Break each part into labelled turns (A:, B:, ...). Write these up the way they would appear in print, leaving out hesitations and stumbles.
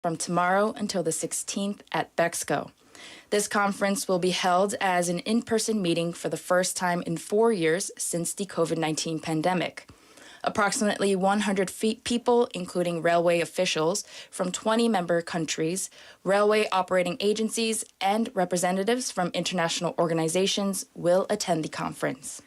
A: from tomorrow until the 16th at Bexco. This conference will be held as an in-person meeting for the first time in 4 years since the COVID-19 pandemic. Approximately 100 people, including railway officials from 20 member countries, railway operating agencies, and representatives from international organizations will attend the conference.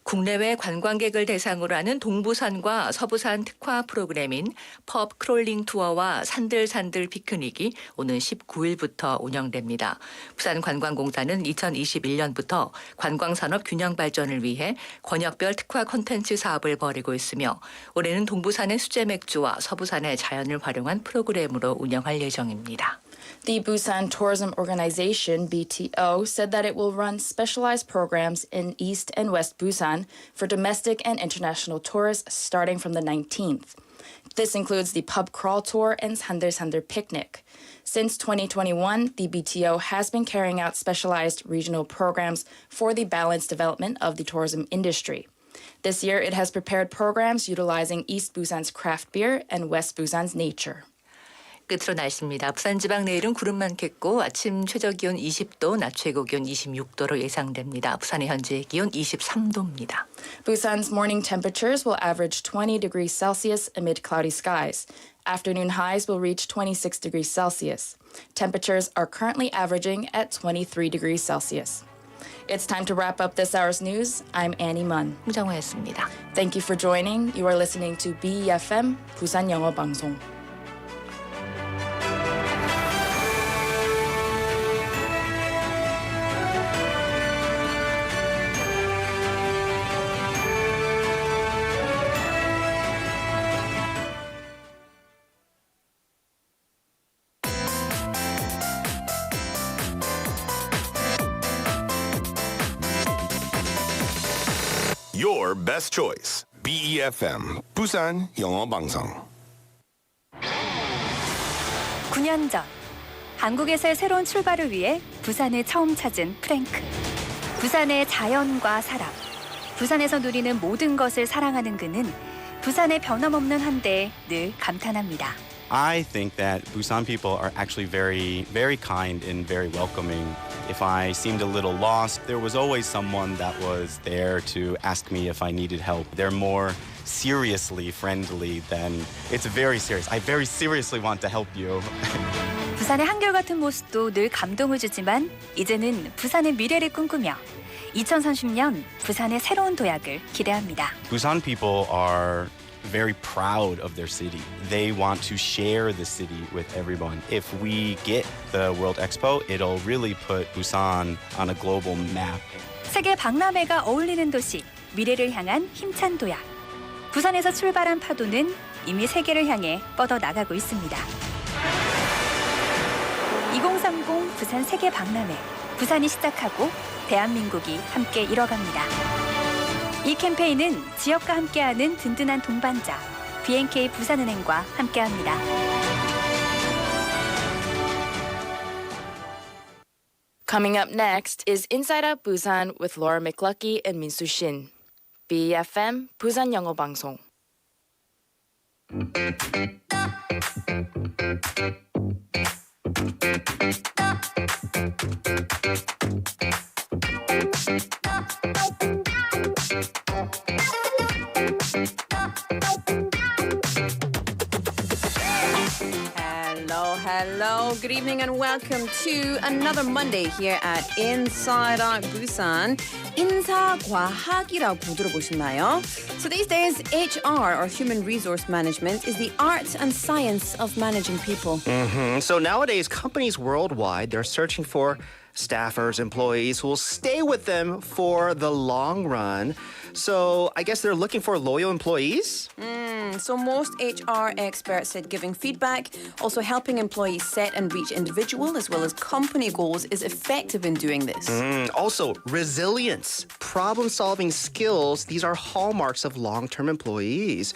B: 국내외 관광객을 대상으로 하는 동부산과 서부산 특화 프로그램인 펍 크롤링 투어와 산들산들 피크닉이 오는 19일부터 운영됩니다. 부산관광공사는 2021년부터 관광산업 균형 발전을 위해 권역별 특화 콘텐츠 사업을 벌이고 있으며 올해는 동부산의 수제 맥주와 서부산의 자연을 활용한 프로그램으로 운영할 예정입니다.
A: The Busan Tourism Organization, BTO, said that it will run specialized programs in East and West Busan for domestic and international tourists starting from the 19th. This includes the pub crawl tour and Sander picnic. Since 2021, the BTO has been carrying out specialized regional programs for the balanced development of the tourism industry. This year, it has prepared programs utilizing East Busan's craft beer and West Busan's nature.
B: 끝으로 날씨입니다. 부산 지방 내일은 구름 많겠고 아침 최저 기온 20도, 낮 최고 기온 26도로 예상됩니다. 부산의 현재 기온 23도입니다.
A: Busan's morning temperatures will average 20 degrees Celsius amid cloudy skies. Afternoon highs will reach 26 degrees Celsius. Temperatures are currently averaging at 23 degrees Celsius. It's time to wrap up this hour's news. I'm Annie Munn.
B: 홍정호였습니다.
A: Thank you for joining. You are listening to BEFM, 부산영어방송.
C: Your best choice. BEFM, 부산영어방송.
D: 9년 전 한국에서의 새로운 출발을 위해 부산을 처음 찾은 프랭크. 부산의 자연과 사람, 부산에서 누리는 모든 것을 사랑하는 그는 부산의 변함없는 한대에 늘 감탄합니다.
E: I think that Busan people are actually very, very kind and very welcoming. If I seemed a little lost, there was always someone that was there to ask me if I needed help. They're more seriously friendly than it's very serious. I very seriously want to help you.
D: 부산의 한결같은 모습도 늘 감동을 주지만 이제는 부산의 미래를 꿈꾸며 2030년 부산의 새로운 도약을 기대합니다.
E: Busan people are very proud of their city. They want to share the city with everyone. If we get the World Expo, it'll really put Busan on a global map.
D: 세계 박람회가 어울리는 도시, 미래를 향한 힘찬 도약. 부산에서 출발한 파도는 이미 세계를 향해 뻗어나가고 있습니다. 2030 부산 세계 박람회. 부산이 시작하고 대한민국이 함께 이뤄갑니다. 이 캠페인은 지역과 함께하는 든든한 동반자 BNK 부산은행과 함께합니다.
A: Coming up next is Inside Out Busan with Laura McLucky and Minsu Shin. BEFM, 부산영어방송.
F: Hello, good evening and welcome to another Monday here at Inside Out Busan. 인사과학이라고 들어보셨나요? So these days, HR, or Human Resource Management, is the art and science of managing people.
G: So nowadays, companies worldwide, they're searching for staffers, employees who will stay with them for the long run. So I guess they're looking for loyal employees?
F: So most HR experts said giving feedback, also helping employees set and reach individual as well as company goals is effective in doing this.
G: Also, resilience, problem-solving skills, these are hallmarks of long-term employees.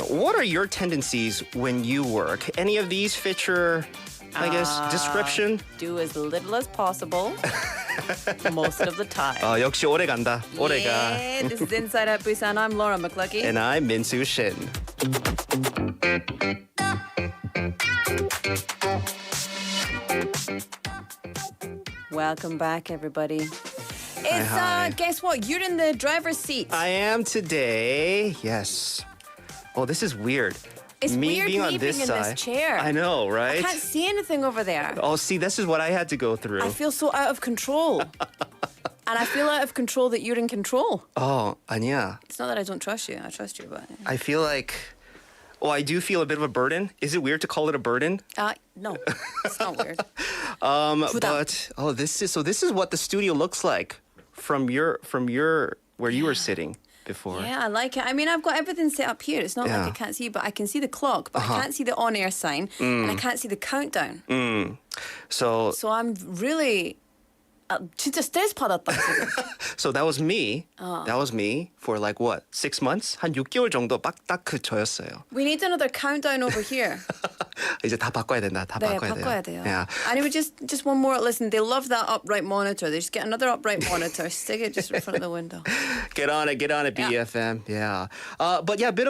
G: What are your tendencies when you work? Any of these fit your, description?
F: Do as little as possible. Most of the time.
G: 역시 오래 간다. 오래 가.
F: Yeah, this is Inside Out Busan. I'm Laura McLucky.
G: And I'm Minsu Shin.
F: Welcome back, everybody. It's
G: hi.
F: guess what? You're in the driver's seat.
G: I am today. Yes. Oh, this is weird.
F: It's
G: me
F: weird
G: being on
F: me
G: this
F: being in
G: side.
F: this chair.
G: I know,
F: I
G: right?
F: can't see anything over there.
G: Oh, see, this is what I had to go through.
F: I feel so out of control. And I feel out of control that you're in control.
G: Oh, 아니야.
F: It's not that I don't trust you. I trust you, but
G: I feel like, well, I do feel a bit of a burden. Is it weird to call it a burden?
F: no, it's not weird.
G: But this is what the studio looks like from your where you were sitting before.
F: Yeah, I like it. I mean, I've got everything set up here. It's not
G: Yeah.
F: like I can't see, but I can see the clock, but I can't see the on-air sign, and I can't see the countdown.
G: So
F: So I'm really 진짜 스트레스 받았다 지금.
G: so that was me. That was me for like what? 6 months? 한 6개월 정도 딱 그 저였어요.
F: We need another countdown over here.
G: 이제 다 바꿔야 된다. 다
F: 네,
G: 바꿔야
F: 바꿔야
G: 돼요.
F: 돼요.
G: Yeah.
F: And it would just one more. Listen, they love that upright monitor. They just get another upright monitor, stick it just in front of the window.
G: Get on it, BFM. Yeah. But yeah, a bit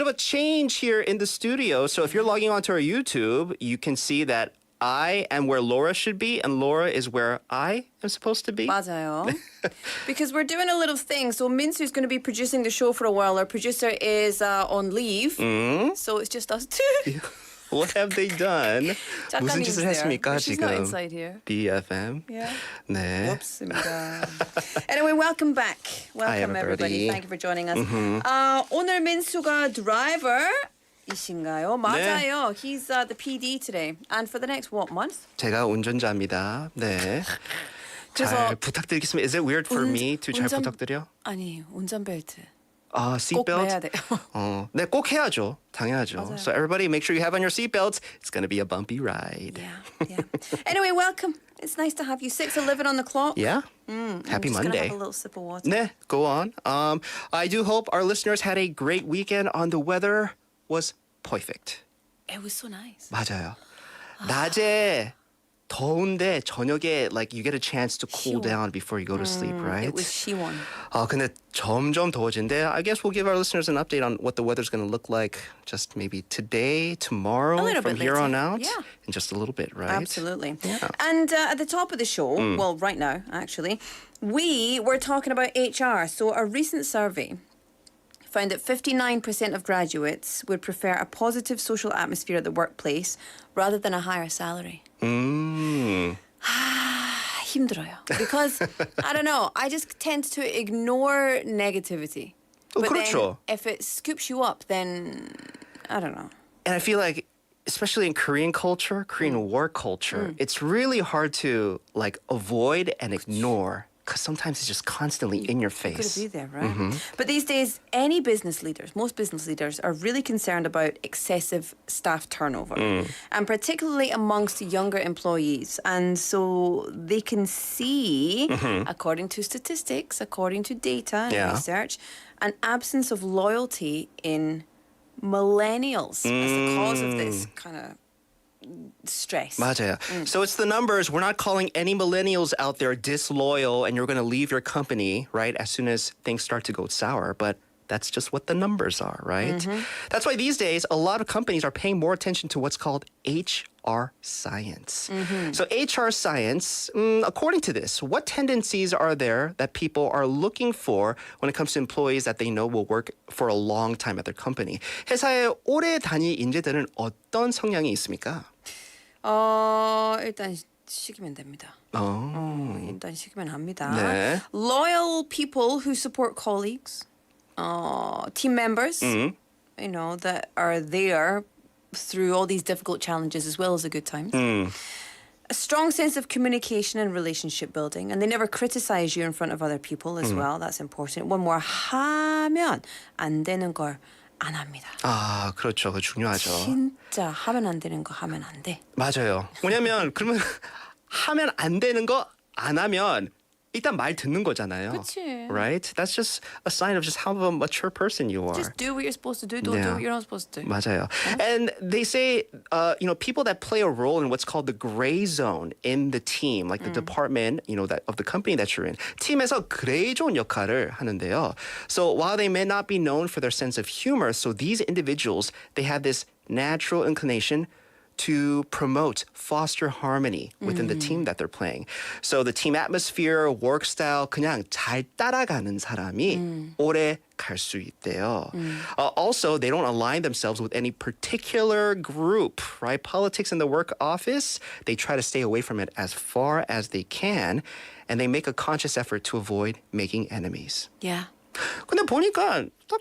G: of a change here in the studio. So if you're logging onto our YouTube, you can see that I am where Laura should be, and Laura is where I am supposed to be.
F: 맞아요. Because we're doing a little thing. So Minsu's going to be producing the show for a while. Our producer is on leave. So it's just us two.
G: What have they done? 무슨
F: 작가님's
G: 짓을
F: there,
G: 했습니까
F: but she's not
G: 지금?
F: inside here.
G: BFM.
F: Yeah.
G: 네.
F: 없습니다. Anyway, welcome back. Welcome
G: everybody.
F: everybody. Thank you for joining us. 오늘 민수가 드라이버이신가요? 맞아요. He's the PD today. And for the next month?
G: 제가 운전자입니다. 네. 잘
F: 그래서
G: 부탁드리겠습니다. Is it weird for me to 잘
F: 운전-
G: 부탁드려?
F: 아니, 운전벨트.
G: 꼭
F: seatbelt? 매야 돼요.
G: 네, 꼭 해야죠. 당연하죠.
F: 맞아요.
G: So everybody make sure you have on your seatbelts. It's going to be a bumpy ride.
F: Yeah. Anyway, welcome. It's nice to have you. 6:11 on the clock.
G: Yeah?
F: I'm
G: Happy
F: just
G: Monday.
F: Gonna have a little sip of water.
G: 네, go on. I do hope our listeners had a great weekend on the weather was perfect.
F: It was so nice.
G: 맞아요. 낮에 더운데 저녁에 like you get a chance to cool
F: 시원.
G: down before you go to sleep, right?
F: It was 시원.
G: 근데 점점 더워진대. I guess we'll give our listeners an update on what the weather's going to look like just maybe today, tomorrow,
F: A little
G: from
F: bit
G: here
F: later.
G: on out.
F: Yeah.
G: In just a little bit, right?
F: Absolutely.
G: Yeah.
F: And at the top of the show, well, right now, actually, we were talking about HR. So a recent survey found that 59% of graduates would prefer a positive social atmosphere at the workplace rather than a higher salary. 힘들어요. Because, I don't know, I just tend to ignore negativity. But
G: 그렇죠.
F: then if it scoops you up, then, I don't know.
G: And I feel like, especially in Korean culture, Korean work culture, it's really hard to like avoid and ignore because sometimes it's just constantly in your
F: Got to
G: face.
F: be there, right? But these days, most business leaders are really concerned about excessive staff turnover, and particularly amongst younger employees. And so they can see, according to statistics, according to data and
G: Yeah.
F: research, an absence of loyalty in millennials as the cause of this kind of stress.
G: 맞아요. So it's the numbers. We're not calling any millennials out there disloyal and you're going to leave your company, right, as soon as things start to go sour. But that's just what the numbers are, right? That's why these days, a lot of companies are paying more attention to what's called HR science. So HR science, according to this, what tendencies are there that people are looking for when it comes to employees that they know will work for a long time at their company? 회사에 오래 다닐 인재들은 어떤 성향이 있습니까?
F: 일단 시키면 됩니다. 일단 시키면 합니다.
G: 네.
F: Loyal people who support colleagues, team members, you know, that are there through all these difficult challenges as well as the good times. A strong sense of communication and relationship building, and they never criticize you in front of other people as well. That's important. One more, 하면 안 되는 걸 안 합니다.
G: 그렇죠. 그거 중요하죠.
F: 진짜 하면 안 되는 거 하면 안 돼.
G: 맞아요. 왜냐면 그러면 하면 안 되는 거 안 하면 일단 말 듣는 거잖아요.
F: 그치.
G: Right? That's just a sign of just how of a mature person you are.
F: Just do what you're supposed to do. Don't do
G: Yeah.
F: what you're not supposed to do.
G: 맞아요. And they say, people that play a role in what's called the gray zone in the team, like the department, that of the company that you're in. 팀에서 그레이 존 역할을 하는데요. So while they may not be known for their sense of humor, so these individuals, they have this natural inclination to promote, foster harmony within the team that they're playing. So the team atmosphere, work style, 그냥 잘 따라가는 사람이 오래 갈 수 있대요. Also, they don't align themselves with any particular group, right? Politics in the work office, they try to stay away from it as far as they can, and they make a conscious effort to avoid making enemies.
F: Yeah.
G: 근데 보니까 딱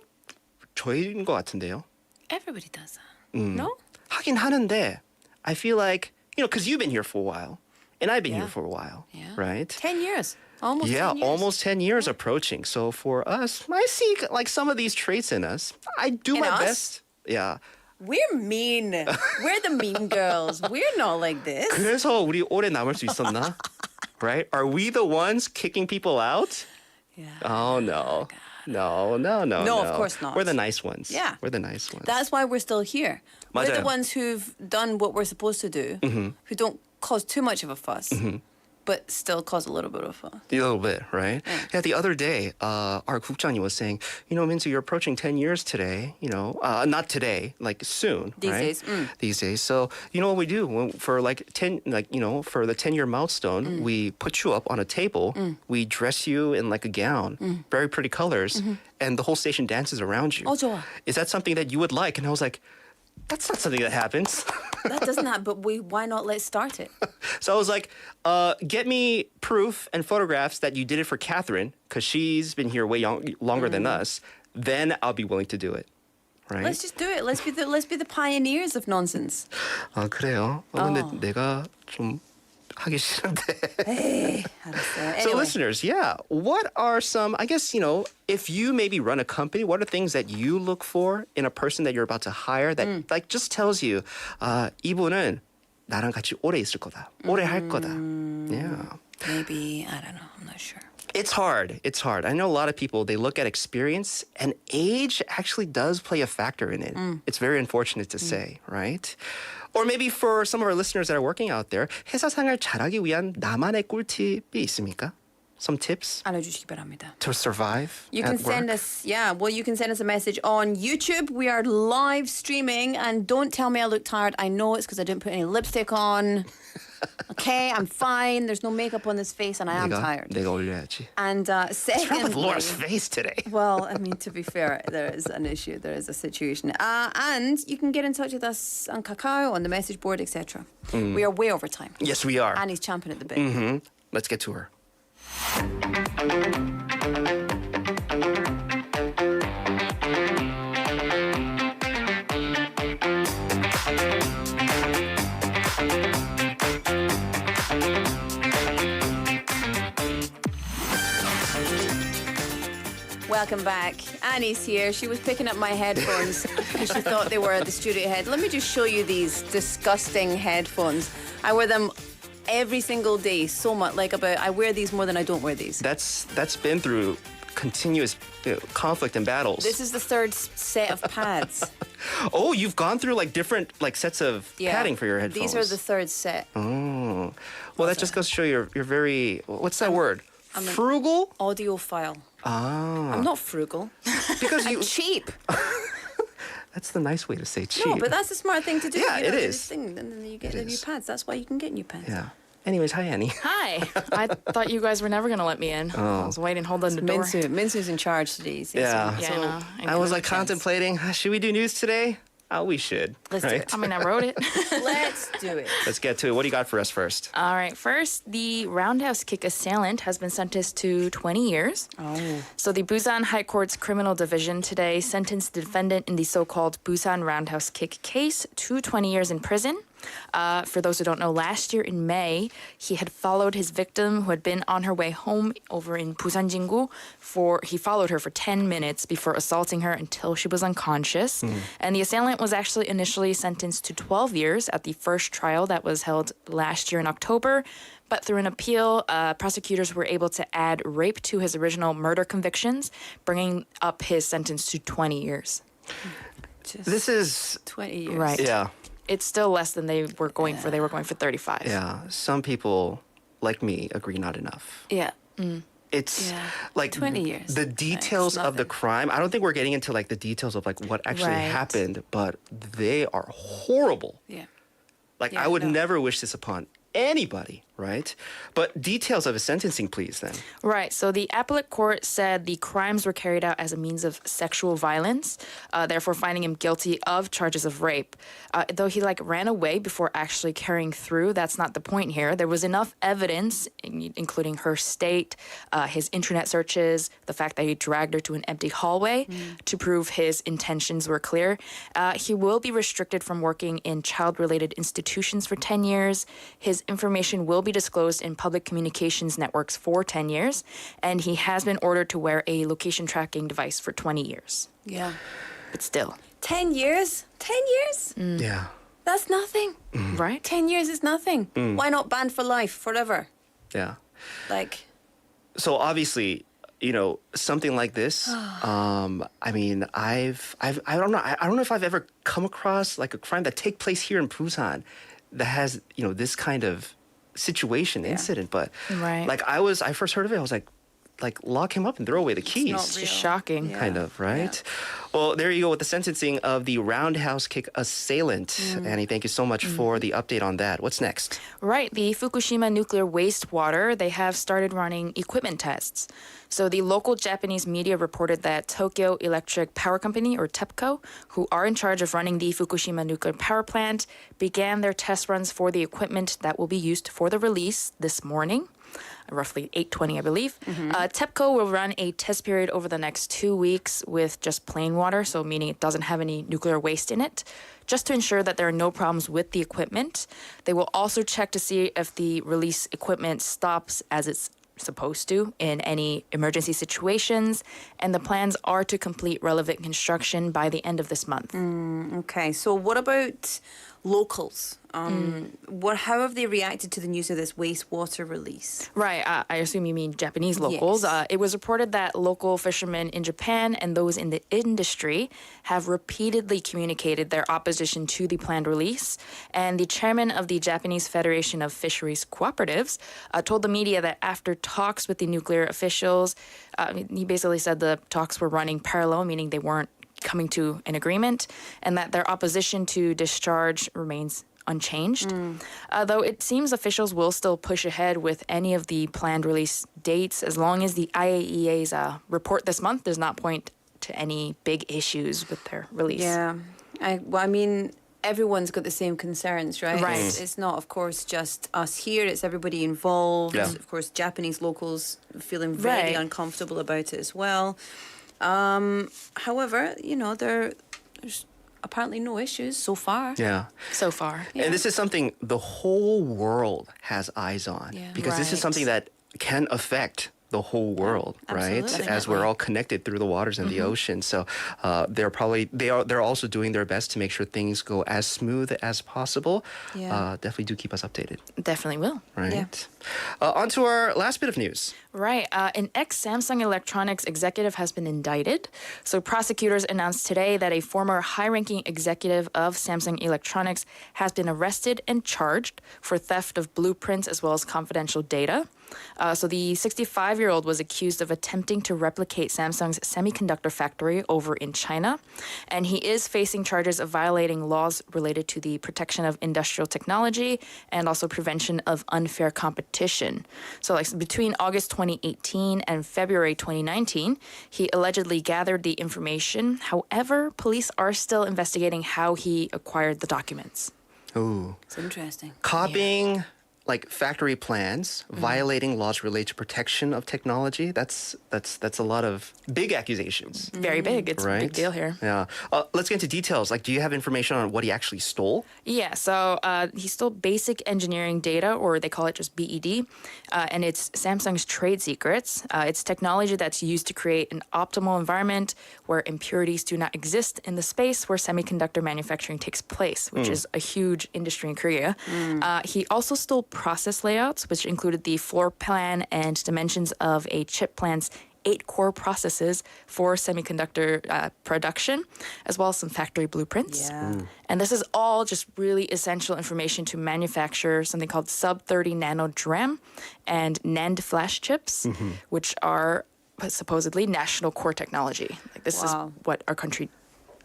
G: 저희인 것 같은데요.
F: Everybody does that. No?
G: 하긴 하는데 I feel like, because you've been here for a while, and I've been
F: Yeah.
G: here for a while,
F: Yeah.
G: right?
F: 10 years. Almost 10 years.
G: almost 10 years approaching. So for us, I see like some of these traits in us. I do
F: In
G: my
F: us?
G: best. Yeah.
F: We're mean. We're the mean girls. We're not like this.
G: 그래서 우리 오래 남을 수 있었나? Right? Are we the ones kicking people out?
F: Yeah.
G: Oh no. No,
F: No, of course not.
G: We're the nice ones.
F: Yeah.
G: We're the nice ones.
F: That's why we're still here. We're the
G: 맞아요.
F: ones who've done what we're supposed to do, who don't cause too much of a fuss, but still cause a little bit of a fuss.
G: A little bit, right? Yeah, the other day, our 국장님 was saying, Minsu, you're approaching 10 years today, not today, like soon,
F: These
G: right?
F: days,
G: These days. So, you know what we do? For like 10, for the 10-year milestone, we put you up on a table, we dress you in like a gown, very pretty colors, and the whole station dances around you.
F: 좋아.
G: Is that something that you would like? And I was like, that's not something that happens.
F: That doesn't happen, but why not let's start it?
G: So I was like, get me proof and photographs that you did it for Catherine, because she's been here way longer than us. Then I'll be willing to do it. Right?
F: Let's just do it. Let's be the pioneers of nonsense.
G: 아, 그래요? 근데 내가 좀 하기 싫은데.
F: Hey, 알았어요.
G: So
F: Anyway.
G: listeners, what are some, I guess, if you maybe run a company, what are things that you look for in a person that you're about to hire that like just tells you, 이분은 나랑 같이 오래 있을 거다. 오래 할 거다. Yeah.
F: Maybe, I don't know. I'm not sure.
G: It's hard. It's hard. I know a lot of people, they look at experience, and age actually does play a factor in it. It's very unfortunate to say, right? Or maybe for some of our listeners that are working out there, 회사 생활 잘하기 위한 나만의 꿀팁이 있습니까? Some tips
F: 알려주시기 바랍니다.
G: to survive
F: You
G: at
F: can send
G: work?
F: us, you can send us a message on YouTube. We are live streaming, and don't tell me I look tired. I know it's because I didn't put any lipstick on. Okay, I'm fine. There's no makeup on this face, and I am tired.
G: 내가 올려야지.
F: And
G: What's wrong with Laura's
F: secondly,
G: face today?
F: well, I mean, to be fair, there is an issue. There is a situation. And you can get in touch with us on Kakao, on the message board, etc. We are way over time.
G: Yes, we are.
F: Annie's champing at the bit.
G: Let's get to her.
F: Welcome back. Annie's here. She was picking up my headphones because she thought they were at the studio head. Let me just show you these disgusting headphones. I wear them every single day so much. I wear these more than I don't wear these.
G: That's been through continuous conflict and battles.
F: This is the third set of pads.
G: Oh, you've gone through like different sets of padding for your headphones.
F: These are the third set.
G: Oh, well, that just goes to show you're very. What's that word? Frugal.
F: Audiophile.
G: Ah,
F: I'm not frugal.
G: because
F: I'm
G: you.
F: cheap.
G: That's the nice way to say cheap.
F: No, but that's the smart thing to do.
G: Yeah,
F: you know,
G: it
F: do
G: is.
F: this thing, and then you get
G: It
F: the new
G: is.
F: pads. That's why you can get new pads.
G: Yeah. Anyways, hi Annie.
A: Hi. I thought you guys were never going to let me in. I was waiting, holding the door.
F: Minsu's in charge today. So
G: Yeah.
A: Yeah, I know.
G: I was like
A: couldn't chance.
G: contemplating, should we do news today? Oh, we should.
F: Let's do
G: right?
F: it.
A: I mean, I wrote it.
F: Let's do it.
G: Let's get to it. What do you got for us first?
A: All right. First, the roundhouse kick assailant has been sentenced to 20 years.
F: Oh.
A: So the Busan High Court's criminal division today sentenced the defendant in the so-called Busan roundhouse kick case to 20 years in prison. For those who don't know, last year in May, he had followed his victim who had been on her way home over in Busan Jingu. He followed her for 10 minutes before assaulting her until she was unconscious. And the assailant was actually initially sentenced to 12 years at the first trial that was held last year in October. But through an appeal, prosecutors were able to add rape to his original murder convictions, bringing up his sentence to 20 years.
G: This is
F: 20 years.
A: Right.
G: yeah.
A: It's still less than they were going for. They were going for 35.
G: Yeah, some people like me agree not enough.
F: Yeah.
G: It's
F: Yeah.
G: like
F: 20 years.
G: The details
F: It's
G: of the
F: nothing.
G: crime. I don't think we're getting into like the details of like what actually
A: Right.
G: happened, but they are horrible.
F: Yeah.
G: Like,
F: Yeah,
G: I would
F: no.
G: never wish this upon anybody, right? But details of his sentencing, please, then.
A: Right. So the appellate court said the crimes were carried out as a means of sexual violence, therefore finding him guilty of charges of rape. Though he ran away before actually carrying through, that's not the point here. There was enough evidence, including her state, his internet searches, the fact that he dragged her to an empty hallway, to prove his intentions were clear. He will be restricted from working in child-related institutions for 10 years. His information will be disclosed in public communications networks for 10 years, and he has been ordered to wear a location tracking device for 20 years.
F: Yeah.
A: But still,
F: 10 years? 10 years?
G: Yeah.
F: That's nothing.
A: right?
F: 10 years is nothing. Why not banned for life, forever?
G: Yeah.
F: Like,
G: So obviously, something like this. I mean, I don't know. I don't know if I've ever come across like a crime that take place here in Busan that has this kind of situation, incident. But
A: Right.
G: I first heard of it. I was like lock him up and throw away the keys.
F: not
A: It's
F: real.
A: just shocking.
F: Yeah.
G: Kind of, right? Well, there you go with the sentencing of the roundhouse kick assailant. Annie, thank you so much for the update on that. What's next?
A: Right. The Fukushima nuclear wastewater, they have started running equipment tests. So the local Japanese media reported that Tokyo Electric Power Company, or TEPCO, who are in charge of running the Fukushima nuclear power plant, began their test runs for the equipment that will be used for the release this morning. Roughly 8:20, I believe. TEPCO will run a test period over the next 2 weeks with just plain water, so meaning it doesn't have any nuclear waste in it, just to ensure that there are no problems with the equipment. They will also check to see if the release equipment stops as it's supposed to in any emergency situations, and the plans are to complete relevant construction by the end of this month.
F: okay, so what about locals? How have they reacted to the news of this wastewater release?
A: Right. I assume you mean Japanese locals.
F: Yes.
A: It was reported that local fishermen in Japan and those in the industry have repeatedly communicated their opposition to the planned release. And the chairman of the Japanese Federation of Fisheries Cooperatives told the media that after talks with the nuclear officials, he basically said the talks were running parallel, meaning they weren't coming to an agreement, and that their opposition to discharge remains unchanged. Though it seems officials will still push ahead with any of the planned release dates as long as the IAEA's report this month does not point to any big issues with their release.
F: Yeah, I mean, everyone's got the same concerns, right?
A: Right.
F: It's not, of course, just us here. It's everybody involved.
G: Yeah.
F: Of course, Japanese locals feeling very
A: Right.
F: uncomfortable about it as well. However, there's apparently no issues so far.
G: Yeah.
A: So far.
G: And this is something the whole world has eyes on
F: Yeah.
G: because this is
A: Right.
G: something that can affect the whole world, right?
F: absolutely.
G: As we're all connected through the waters and the ocean. So they're also doing their best to make sure things go as smooth as possible.
F: Yeah.
G: Definitely do keep us updated,
A: Definitely will.
G: right? On to our last bit of news.
A: Right. An ex-Samsung Electronics executive has been indicted. So prosecutors announced today that a former high-ranking executive of Samsung Electronics has been arrested and charged for theft of blueprints as well as confidential data. So the 65-year-old was accused of attempting to replicate Samsung's semiconductor factory over in China. And he is facing charges of violating laws related to the protection of industrial technology and also prevention of unfair competition. So between August 2018 and February 2019, he allegedly gathered the information. However, police are still investigating how he acquired the documents.
G: Ooh.
F: It's interesting.
G: Copying factory plans, violating laws related to protection of technology. That's a lot of big accusations.
A: Very big. It's a
G: Right.
A: big deal here.
G: Yeah. Let's get into details. Do you have information on what he actually stole?
A: Yeah, so he stole basic engineering data, or they call it just BED, and it's Samsung's trade secrets. It's technology that's used to create an optimal environment where impurities do not exist in the space where semiconductor manufacturing takes place, which is a huge industry in Korea. He also stole process layouts, which included the floor plan and dimensions of a chip plant's 8 core processes for semiconductor production, as well as some factory blueprints.
F: Yeah.
A: And this is all just really essential information to manufacture something called sub-30 nano DRAM and NAND flash chips, which are supposedly national core technology. This
F: Wow.
A: is what our country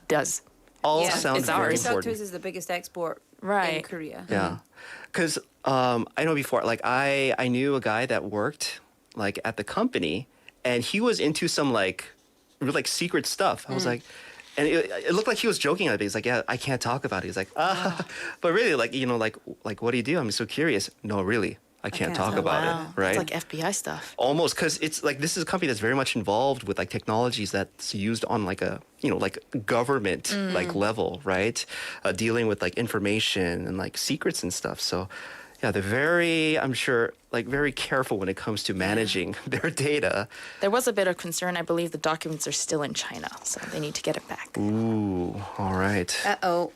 A: does.
G: All
F: Yeah.
G: sounds
A: It's
G: very
A: ours.
G: important.
F: Semiconductors is the biggest export in
A: Right.
F: Korea.
G: Yeah, because I know before, like I knew a guy that worked like at the company, and he was into some like secret stuff. I was like, and it looked like he was joking at it. He's like, yeah, I can't talk about it. He's like, but really, like like what do you do? I'm so curious. No, really, I can't talk about it. Right?
A: It's like FBI stuff.
G: Almost, because it's like this is a company that's very much involved with like technologies that's used on like a like government like level, right? Dealing with like information and like secrets and stuff. So yeah, they're very, I'm sure, like very careful when it comes to managing their data.
A: There was a bit of concern. I believe the documents are still in China, so they need to get it back.
G: Ooh, all right.
F: Uh-oh.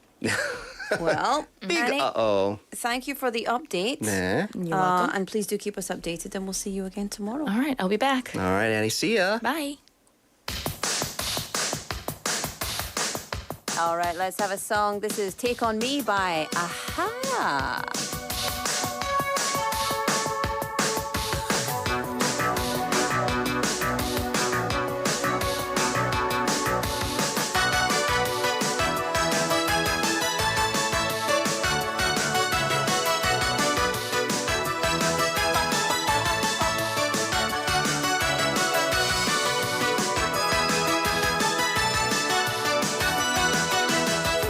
F: Well,
G: Big
F: Manny,
G: uh-oh.
F: thank you for the update.
G: Nah.
A: You're welcome.
F: And please do keep us updated, and we'll see you again tomorrow.
A: All right, I'll be back.
G: All right, Annie, see ya.
A: Bye.
F: All right, let's have a song. This is Take On Me by Aha.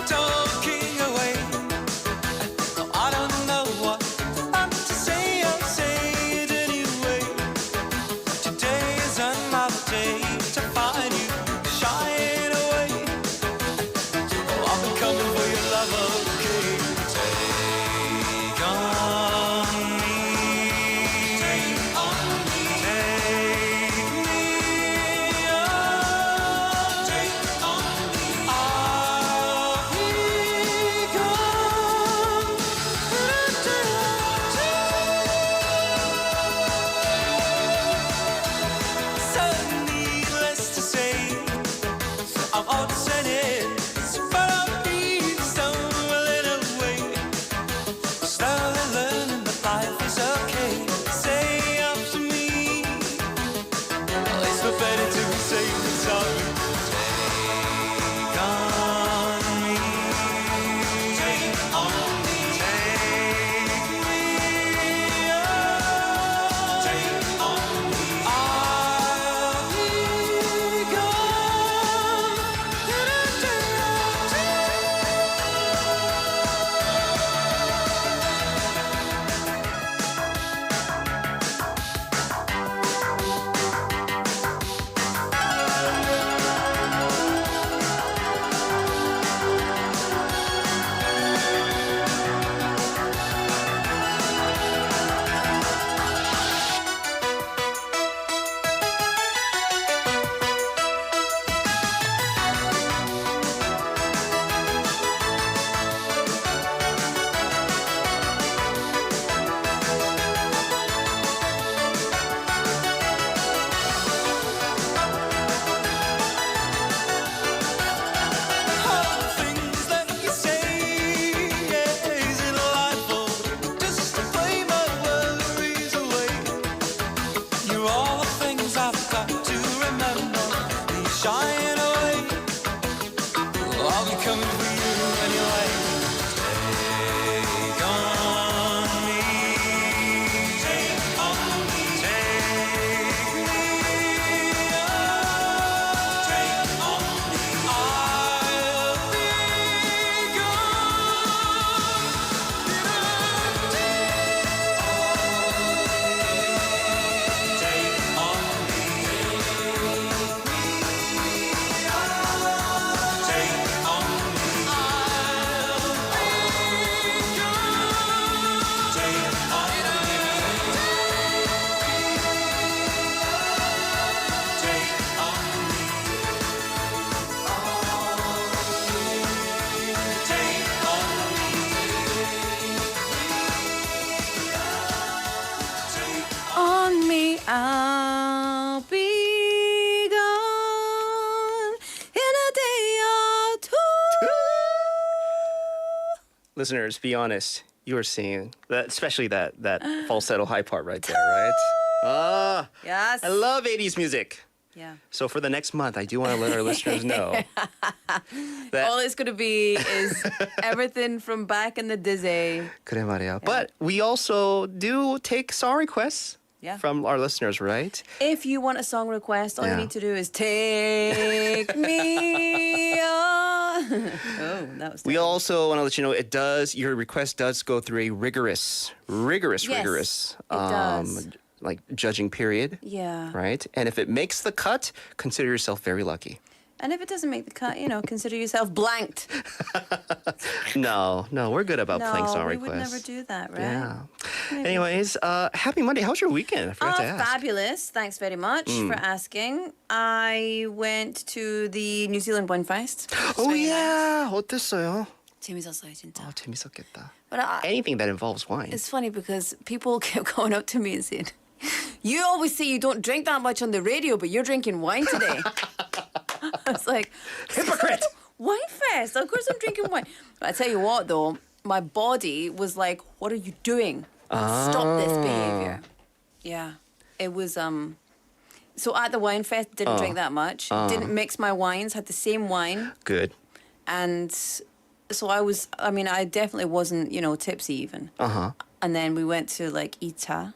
H: Talking away, I don't know what I'm to say. I'll say it anyway. Today is another day to find you shying away. Oh, I'll be coming for your love, okay? Take on me, take me, take on me. I'll be gone. So needless to say, I'm all decided, but I'll be stumbling away. Slowly learning that life is okay. Say up to me, it's no better to be safe than sorry. Take on me, take on me, take me, take on me. I'll be gone. All the things that you say, is it delightful just to play my worries away? You're all the things I've got to remember. Be shying away. I'll be coming for you anyway. Take on me, take on me, take me, take on me. I'll be gone. Take on me, take on me. I'll be gone. Take on me, take on me. Take on me.
F: On me, I'll be gone in a day or two.
G: Listeners, be honest. You were singing that, especially that falsetto high part right there, right? Ah,
F: Yes.
G: I love 80s music.
F: Yeah.
G: So for the next month, I do want to let our listeners know that
F: All it's going to be is everything from back in the dizzy.
G: 그래 말이야. But we also do take song requests
F: Yeah.
G: from our listeners, right?
F: If you want a song request, all you
G: Yeah.
F: need to do is take me on. Oh, that was
G: We
F: terrible.
G: also want to let you know your request does go through a rigorous
F: Yes, it does.
G: like judging period,
F: Yeah.
G: right? And if it makes the cut, consider yourself very lucky.
F: And if it doesn't make the cut, consider yourself blanked.
G: No, we're good about playing song
F: we
G: requests.
F: would never do that, right?
G: Yeah. Anyways, happy Monday. How's your weekend? I forgot to ask.
F: Fabulous. Thanks very much for asking. I went to the New Zealand Wine Fest.
G: Oh yeah, 어땠어요?
F: 재밌었어요, 진짜.
G: 재밌었겠다.
F: But
G: Anything that involves wine.
F: it's funny because people kept going up to me and saying, "You always say you don't drink that much on the radio, but you're drinking wine today." I was like,
G: Hypocrite.
F: Wine Fest. Of course I'm drinking wine. But I tell you what, though, my body was like, "What are you doing? Stop this behavior." Yeah, it was. So at the Wine Fest, didn't drink that much. Didn't mix my wines. Had the same wine,
G: Good.
F: and so I was. I mean, I definitely wasn't, tipsy even. And then we went to like 2차.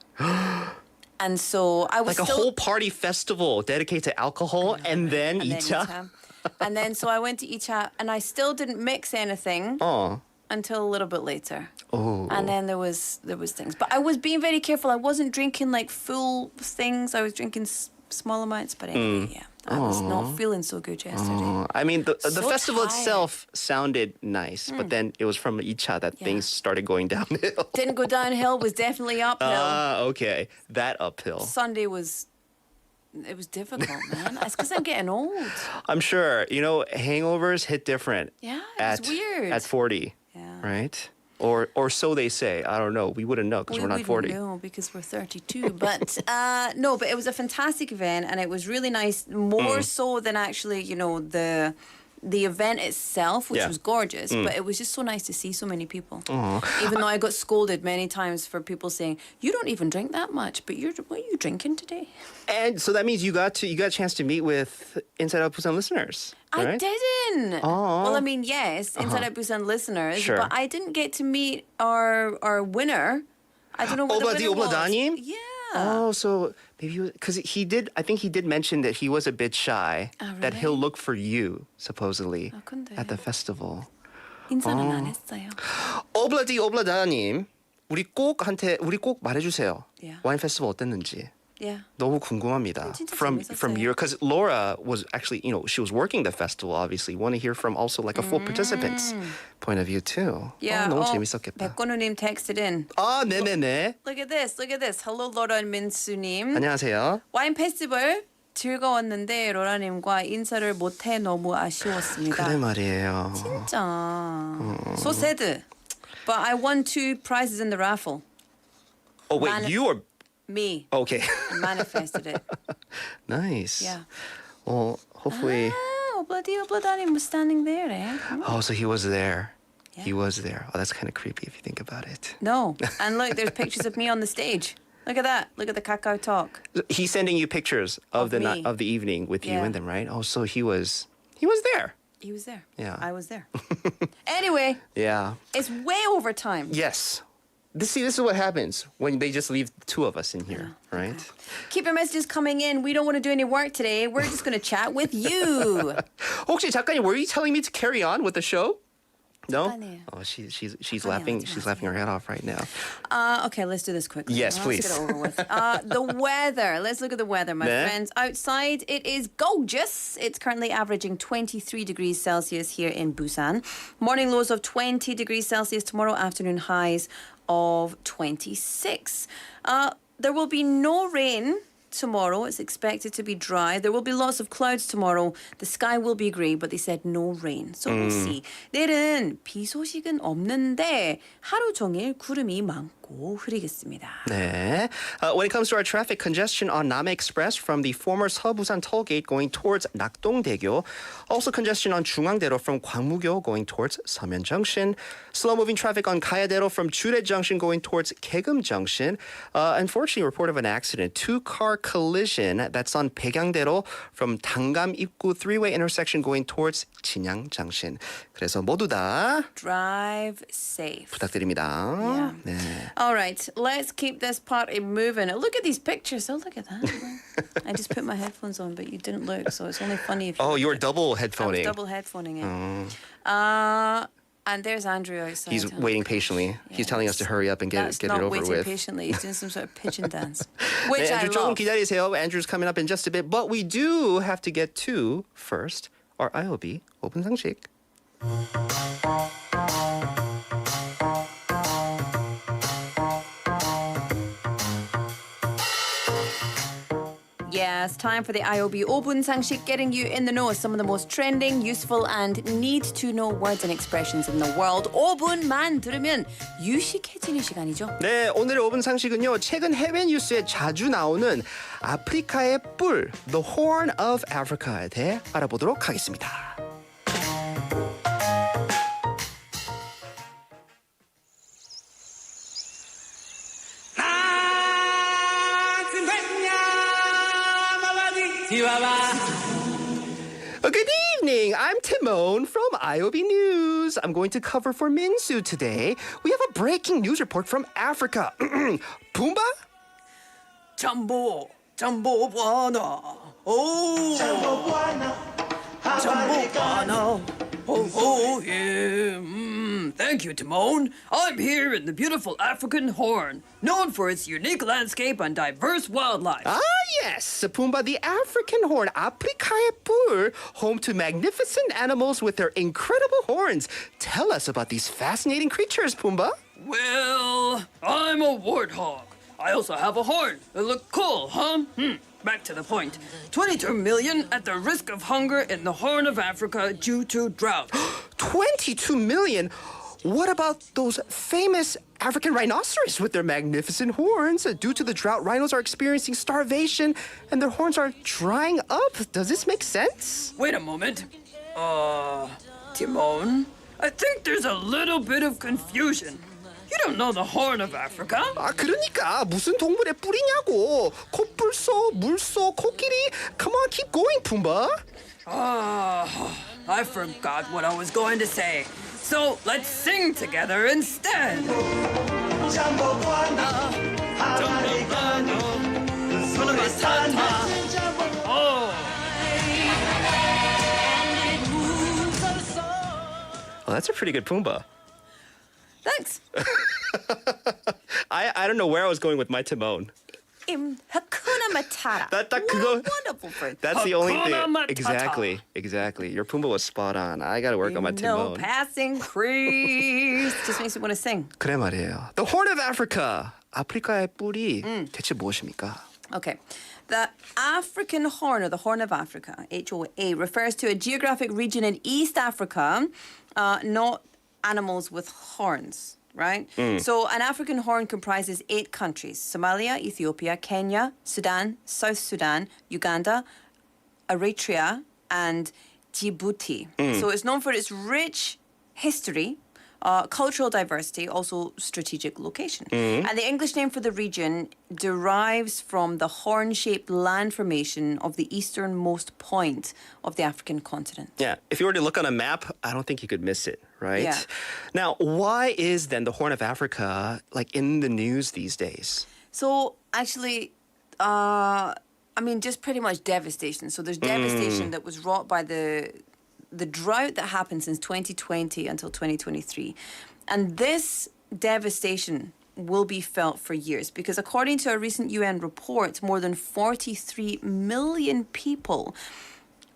F: And so I was
G: Like a
F: still,
G: whole party festival dedicated to alcohol and then
F: and then
G: 2차.
F: 2차. And then so I went to 2차 and I still didn't mix anything until a little bit later.
G: Oh.
F: And then there was things, but I was being very careful. I wasn't drinking like full things. I was drinking small amounts. But anyway, yeah, I was not feeling so good yesterday.
G: I mean, the
F: So
G: festival
F: tired.
G: itself sounded nice, but then it was from 2차 that things started going downhill.
F: Didn't go downhill. Was definitely uphill.
G: Okay. That uphill.
F: Sunday was. It was difficult, man. It's because I'm getting old.
G: I'm sure, hangovers hit different.
F: Yeah, it was weird.
G: At 40,
F: Yeah.
G: right? Or so they say. I don't know. We wouldn't know because we're not 40.
F: No, because we're 32. But no, but it was a fantastic event, and it was really nice. More so than actually, the event itself, which
G: Yeah.
F: was gorgeous. But it was just so nice to see so many people. Even though I got scolded many times for people saying, "You don't even drink that much, but what are you drinking today?"
G: And so that means you got a chance to meet with Inside Out Busan listeners,
F: I
G: right?
F: didn't.
G: Oh.
F: Well, I mean, yes, Inside Out Busan listeners,
G: Sure.
F: but I didn't get to meet our winner. I don't know what
G: Obladi
F: the winner was.
G: Obladanim?
F: Yeah.
G: Oh, so maybe because I think he did mention that he was a bit shy.
F: Oh,
G: That
F: really?
G: he'll look for you supposedly
F: 근데.
G: at the festival.
F: 인사는 안 했어요.
G: 오블라디 오블라다님, 우리 꼭 말해주세요.
F: Yeah.
G: 와인 페스티벌 어땠는지.
F: Yeah.
G: 너무 궁금합니다.
F: 진짜
G: From
F: 재밌었어요.
G: your, because Laura was actually, she was working the festival. Obviously, want to hear from also like a full participant's point of view too.
F: Yeah.
G: 너무 재밌었겠다.
F: 백건우님 texted in.
G: 네네네.
F: Look at this. Look at this. Hello, Laura and Minsu님.
G: 안녕하세요.
F: 와인 페스티벌 즐거웠는데 로라님과 인사를 못해 너무 아쉬웠습니다.
G: 그래 말이에요.
F: 진짜. So sad. But I won 2 prizes in the raffle.
G: Oh wait,
F: Man-
G: you are
F: Me.
G: okay.
F: I manifested it.
G: Nice.
F: Yeah.
G: Well, hopefully.
F: Obladanim was standing there, eh?
G: Oh, so he was there.
F: Yeah.
G: He was there. Oh, that's kind of creepy if you think about it.
F: No. And look, there's pictures of me on the stage. Look at that. Look at the Kakao Talk.
G: He's sending you pictures of
F: Of
G: the
F: me.
G: of the evening with you
F: Yeah.
G: in them, right? Oh, so he was there.
F: He was there.
G: Yeah.
F: I was there. Anyway,
G: Yeah.
F: it's way over time.
G: Yes. This is what happens when they just leave the 2 of us in here, right?
F: Keep your messages coming in. We don't want to do any work today. We're just going to chat with you.
G: 혹시 작가님, were you telling me to carry on with the show? No.
F: 아니에요.
G: Oh, she's
F: 아니요,
G: laughing.
F: 하지
G: She's
F: 마세요.
G: laughing her head off right now.
F: Okay, let's do this quickly.
G: Yes,
F: Let's
G: please.
F: get it over with. The weather. Let's look at the weather, my
G: 네.
F: friends. Outside, it is gorgeous. It's currently averaging 23 degrees Celsius here in Busan. Morning lows of 20 degrees Celsius. Tomorrow afternoon highs of 26. There will be no rain tomorrow. It's expected to be dry. There will be lots of clouds tomorrow. The sky will be grey, but they said no rain. So we'll see. 내일은 비 소식은 없는데 하루 종일 구름이 많고 흐리겠습니다.
G: 네. When it comes to our traffic congestion on Namhae Express from the former 서부산 tollgate going towards 낙동대교, also congestion on 중앙대로 from 광무교 going towards 서면 Junction, slow-moving traffic on 가야대로 from Jure Junction going towards 개금 Junction. Unfortunately, a report of an accident. 2-car collision that's on 백양대로 from 당감 입구 3-way intersection going towards 진양 junction. 그래서 모두 다
F: Drive safe.
G: 부탁드립니다.
F: Yeah.
G: 네.
F: All right, let's keep this party moving. Look at these pictures. Oh, look at that. I just put my headphones on, but you didn't look, so it's only funny if you
G: Oh,
F: look
G: you were
F: at it.
G: double
F: I was
G: headphoning.
F: double headphoning it. And there's Andrew outside.
G: He's waiting patiently. He's telling us to hurry up and get
F: That's
G: it
F: not
G: over
F: waiting
G: with.
F: patiently. He's doing some sort of pigeon dance, which
G: 네,
F: I
G: Andrew 조금
F: love.
G: 기다리세요. Andrew's coming up in just a bit, but we do have to get to first our IOB 5분 상식.
F: Yes, time for the IOB 5분 상식, getting you in the know of some of the most trending, useful and need-to-know words and expressions in the world. 5분만 들으면 유식해지는 시간이죠.
G: 네, 오늘의 5분 상식은요. 최근 해외 뉴스에 자주 나오는 아프리카의 뿔, The Horn of Africa에 대해 알아보도록 하겠습니다. Good evening. I'm Timon from IOB News. I'm going to cover for Minsu today. We have a breaking news report from Africa. Pumbaa?
I: Jumbo Bwana. Oh, Jumbo Bwana. Oh, yeah. Thank you, Timon. I'm here in the beautiful African Horn, known for its unique landscape and diverse wildlife.
G: Ah, yes, Pumbaa, the African horn, Afrika의 뿔, home to magnificent animals with their incredible horns. Tell us about these fascinating creatures, Pumbaa.
I: Well, I'm a warthog. I also have a horn. It look cool, huh? Back to the point. 22 million at the risk of hunger in the Horn of Africa due to drought.
G: 22 million? What about those famous African rhinoceros with their magnificent horns? Due to the drought, rhinos are experiencing starvation and their horns are drying up. Does this make sense?
I: Wait a moment. Timon, I think there's a little bit of confusion. You don't know the Horn of Africa?
G: 아, 그러니까 무슨 동물의 뿔이냐고. 코뿔소, 물소, 코끼리. Come on, keep going, Pumbaa.
I: I forgot what I was going to say. So let's sing together instead.
G: Oh, that's a pretty good Pumbaa.
F: Thanks.
G: I don't know where I was going with my Timon.
F: Hakuna Matata.
G: That
F: What
G: 그거-
F: a wonderful phrase.
G: That's the only thing.
I: Hakuna Matata.
G: Exactly. Your Pumbaa was spot on. I got to work on my
F: No
G: Timon.
F: passing crease. Just makes me want to sing.
G: 그래 말이에요. The Horn of Africa. 아프리카의 뿔이 대체 무엇입니까?
F: Okay. The African Horn, or the Horn of Africa, HOA, refers to a geographic region in East Africa, not animals with horns, right? So an African Horn comprises 8 countries: Somalia, Ethiopia, Kenya, Sudan, South Sudan, Uganda, Eritrea, and Djibouti. So it's known for its rich history, cultural diversity, also strategic location. And the English name for the region derives from the horn-shaped land formation of the easternmost point of the African continent.
G: Yeah, if you were to look on a map, I don't think you could miss it, right?
F: Yeah.
G: Now, why is then the Horn of Africa like in the news these days?
F: So actually, I mean, just pretty much devastation. So there's devastation that was wrought by the drought that happened since 2020 until 2023. And this devastation will be felt for years because according to a recent UN report, more than 43 million people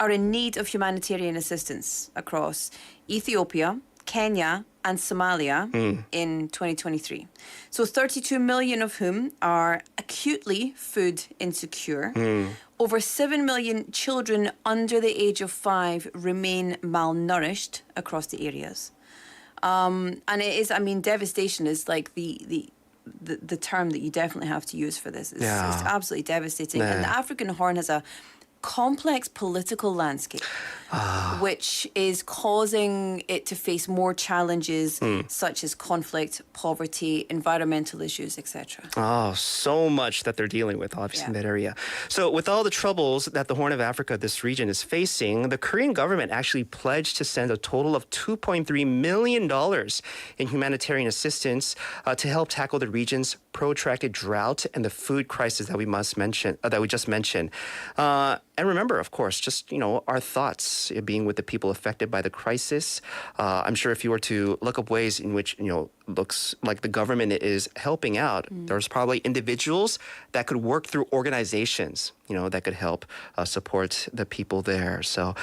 F: are in need of humanitarian assistance across Ethiopia, Kenya, and Somalia in 2023. So 32 million of whom are acutely food insecure. Over 7 million children under the age of 5 remain malnourished across the areas. And it is, I mean, devastation is like the term that you definitely have to use for this. It's
G: Yeah.
F: absolutely devastating.
G: 네.
F: And the African Horn has a complex political landscape, which is causing it to face more challenges such as conflict, poverty, environmental issues, etc.
G: Oh, so much that they're dealing with, obviously, in that area. So with all the troubles that the Horn of Africa, this region, is facing, the Korean government actually pledged to send a total of $2.3 million in humanitarian assistance to help tackle the region's protracted drought and the food crisis that we just mentioned. And remember, of course, just, our thoughts being with the people affected by the crisis. I'm sure if you were to look up ways in which, looks like the government is helping out, there's probably individuals that could work through organizations, that could help support the people there. So,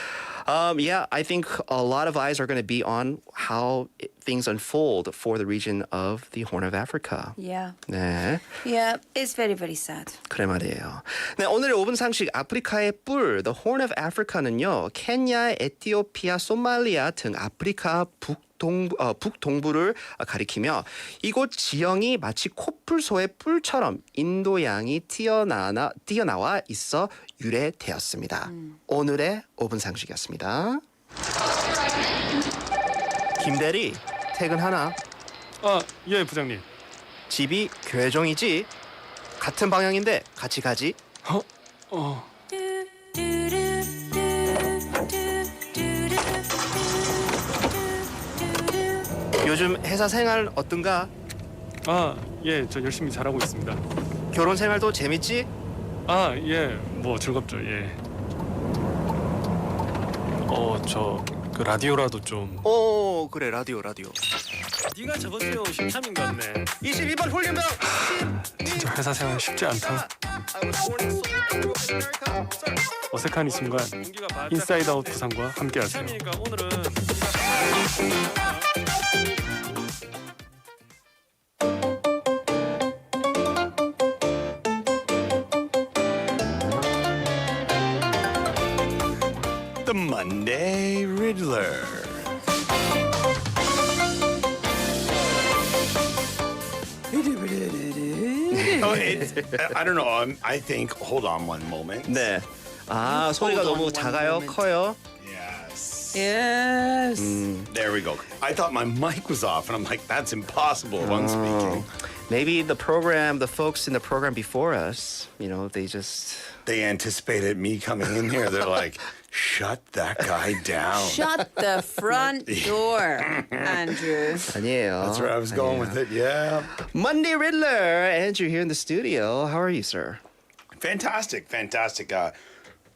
G: I think a lot of eyes are going to be on how things unfold for the region of the Horn of Africa.
F: Yeah.
G: 네.
F: Yeah, it's very, very sad.
G: 그래 말이에요. 네, 오늘의 5분 상식 아프리카의 뿔, The Horn of Africa는요, 케냐, 에티오피아, 소말리아 등 아프리카 북동부를 가리키며 이곳 지형이 마치 코뿔소의 뿔처럼 인도양이 튀어나와 있어 유래되었습니다. 오늘의 5분 상식이었습니다. 김대리, 퇴근하나?
J: 예, 부장님.
G: 집이 교회종이지? 같은 방향인데 같이 가지? 요즘 회사 생활 어떤가?
J: 예, 저 열심히 잘하고 있습니다.
G: 결혼 생활도 재밌지?
J: 예, 뭐 즐겁죠, 예. 그 라디오라도 좀.
G: 그래, 라디오.
J: 네가 저번 주에 온 신참인 것 같네.
G: 22번 홀림병!
J: 진짜 회사 생활 쉽지 않다. 어색한 이 순간, 인사이드 아웃 부산과 함께하세요. 오늘은
C: The Monday Riddler. I don't know. I think. Hold on one moment.
G: 네. 소리가 너무 작아요? 커요?
C: Yes.
F: Yes.
C: There we go. I thought my mic was off, and I'm like, that's impossible if I'm speaking.
G: Maybe the folks in the program before us,
C: They anticipated me coming in here. They're like, shut that guy down.
F: Shut the front door, Andrew.
G: 아니에요.
C: That's where I was going with it. Yeah.
G: Monday Riddler, Andrew here in the studio. How are you, sir?
C: Fantastic.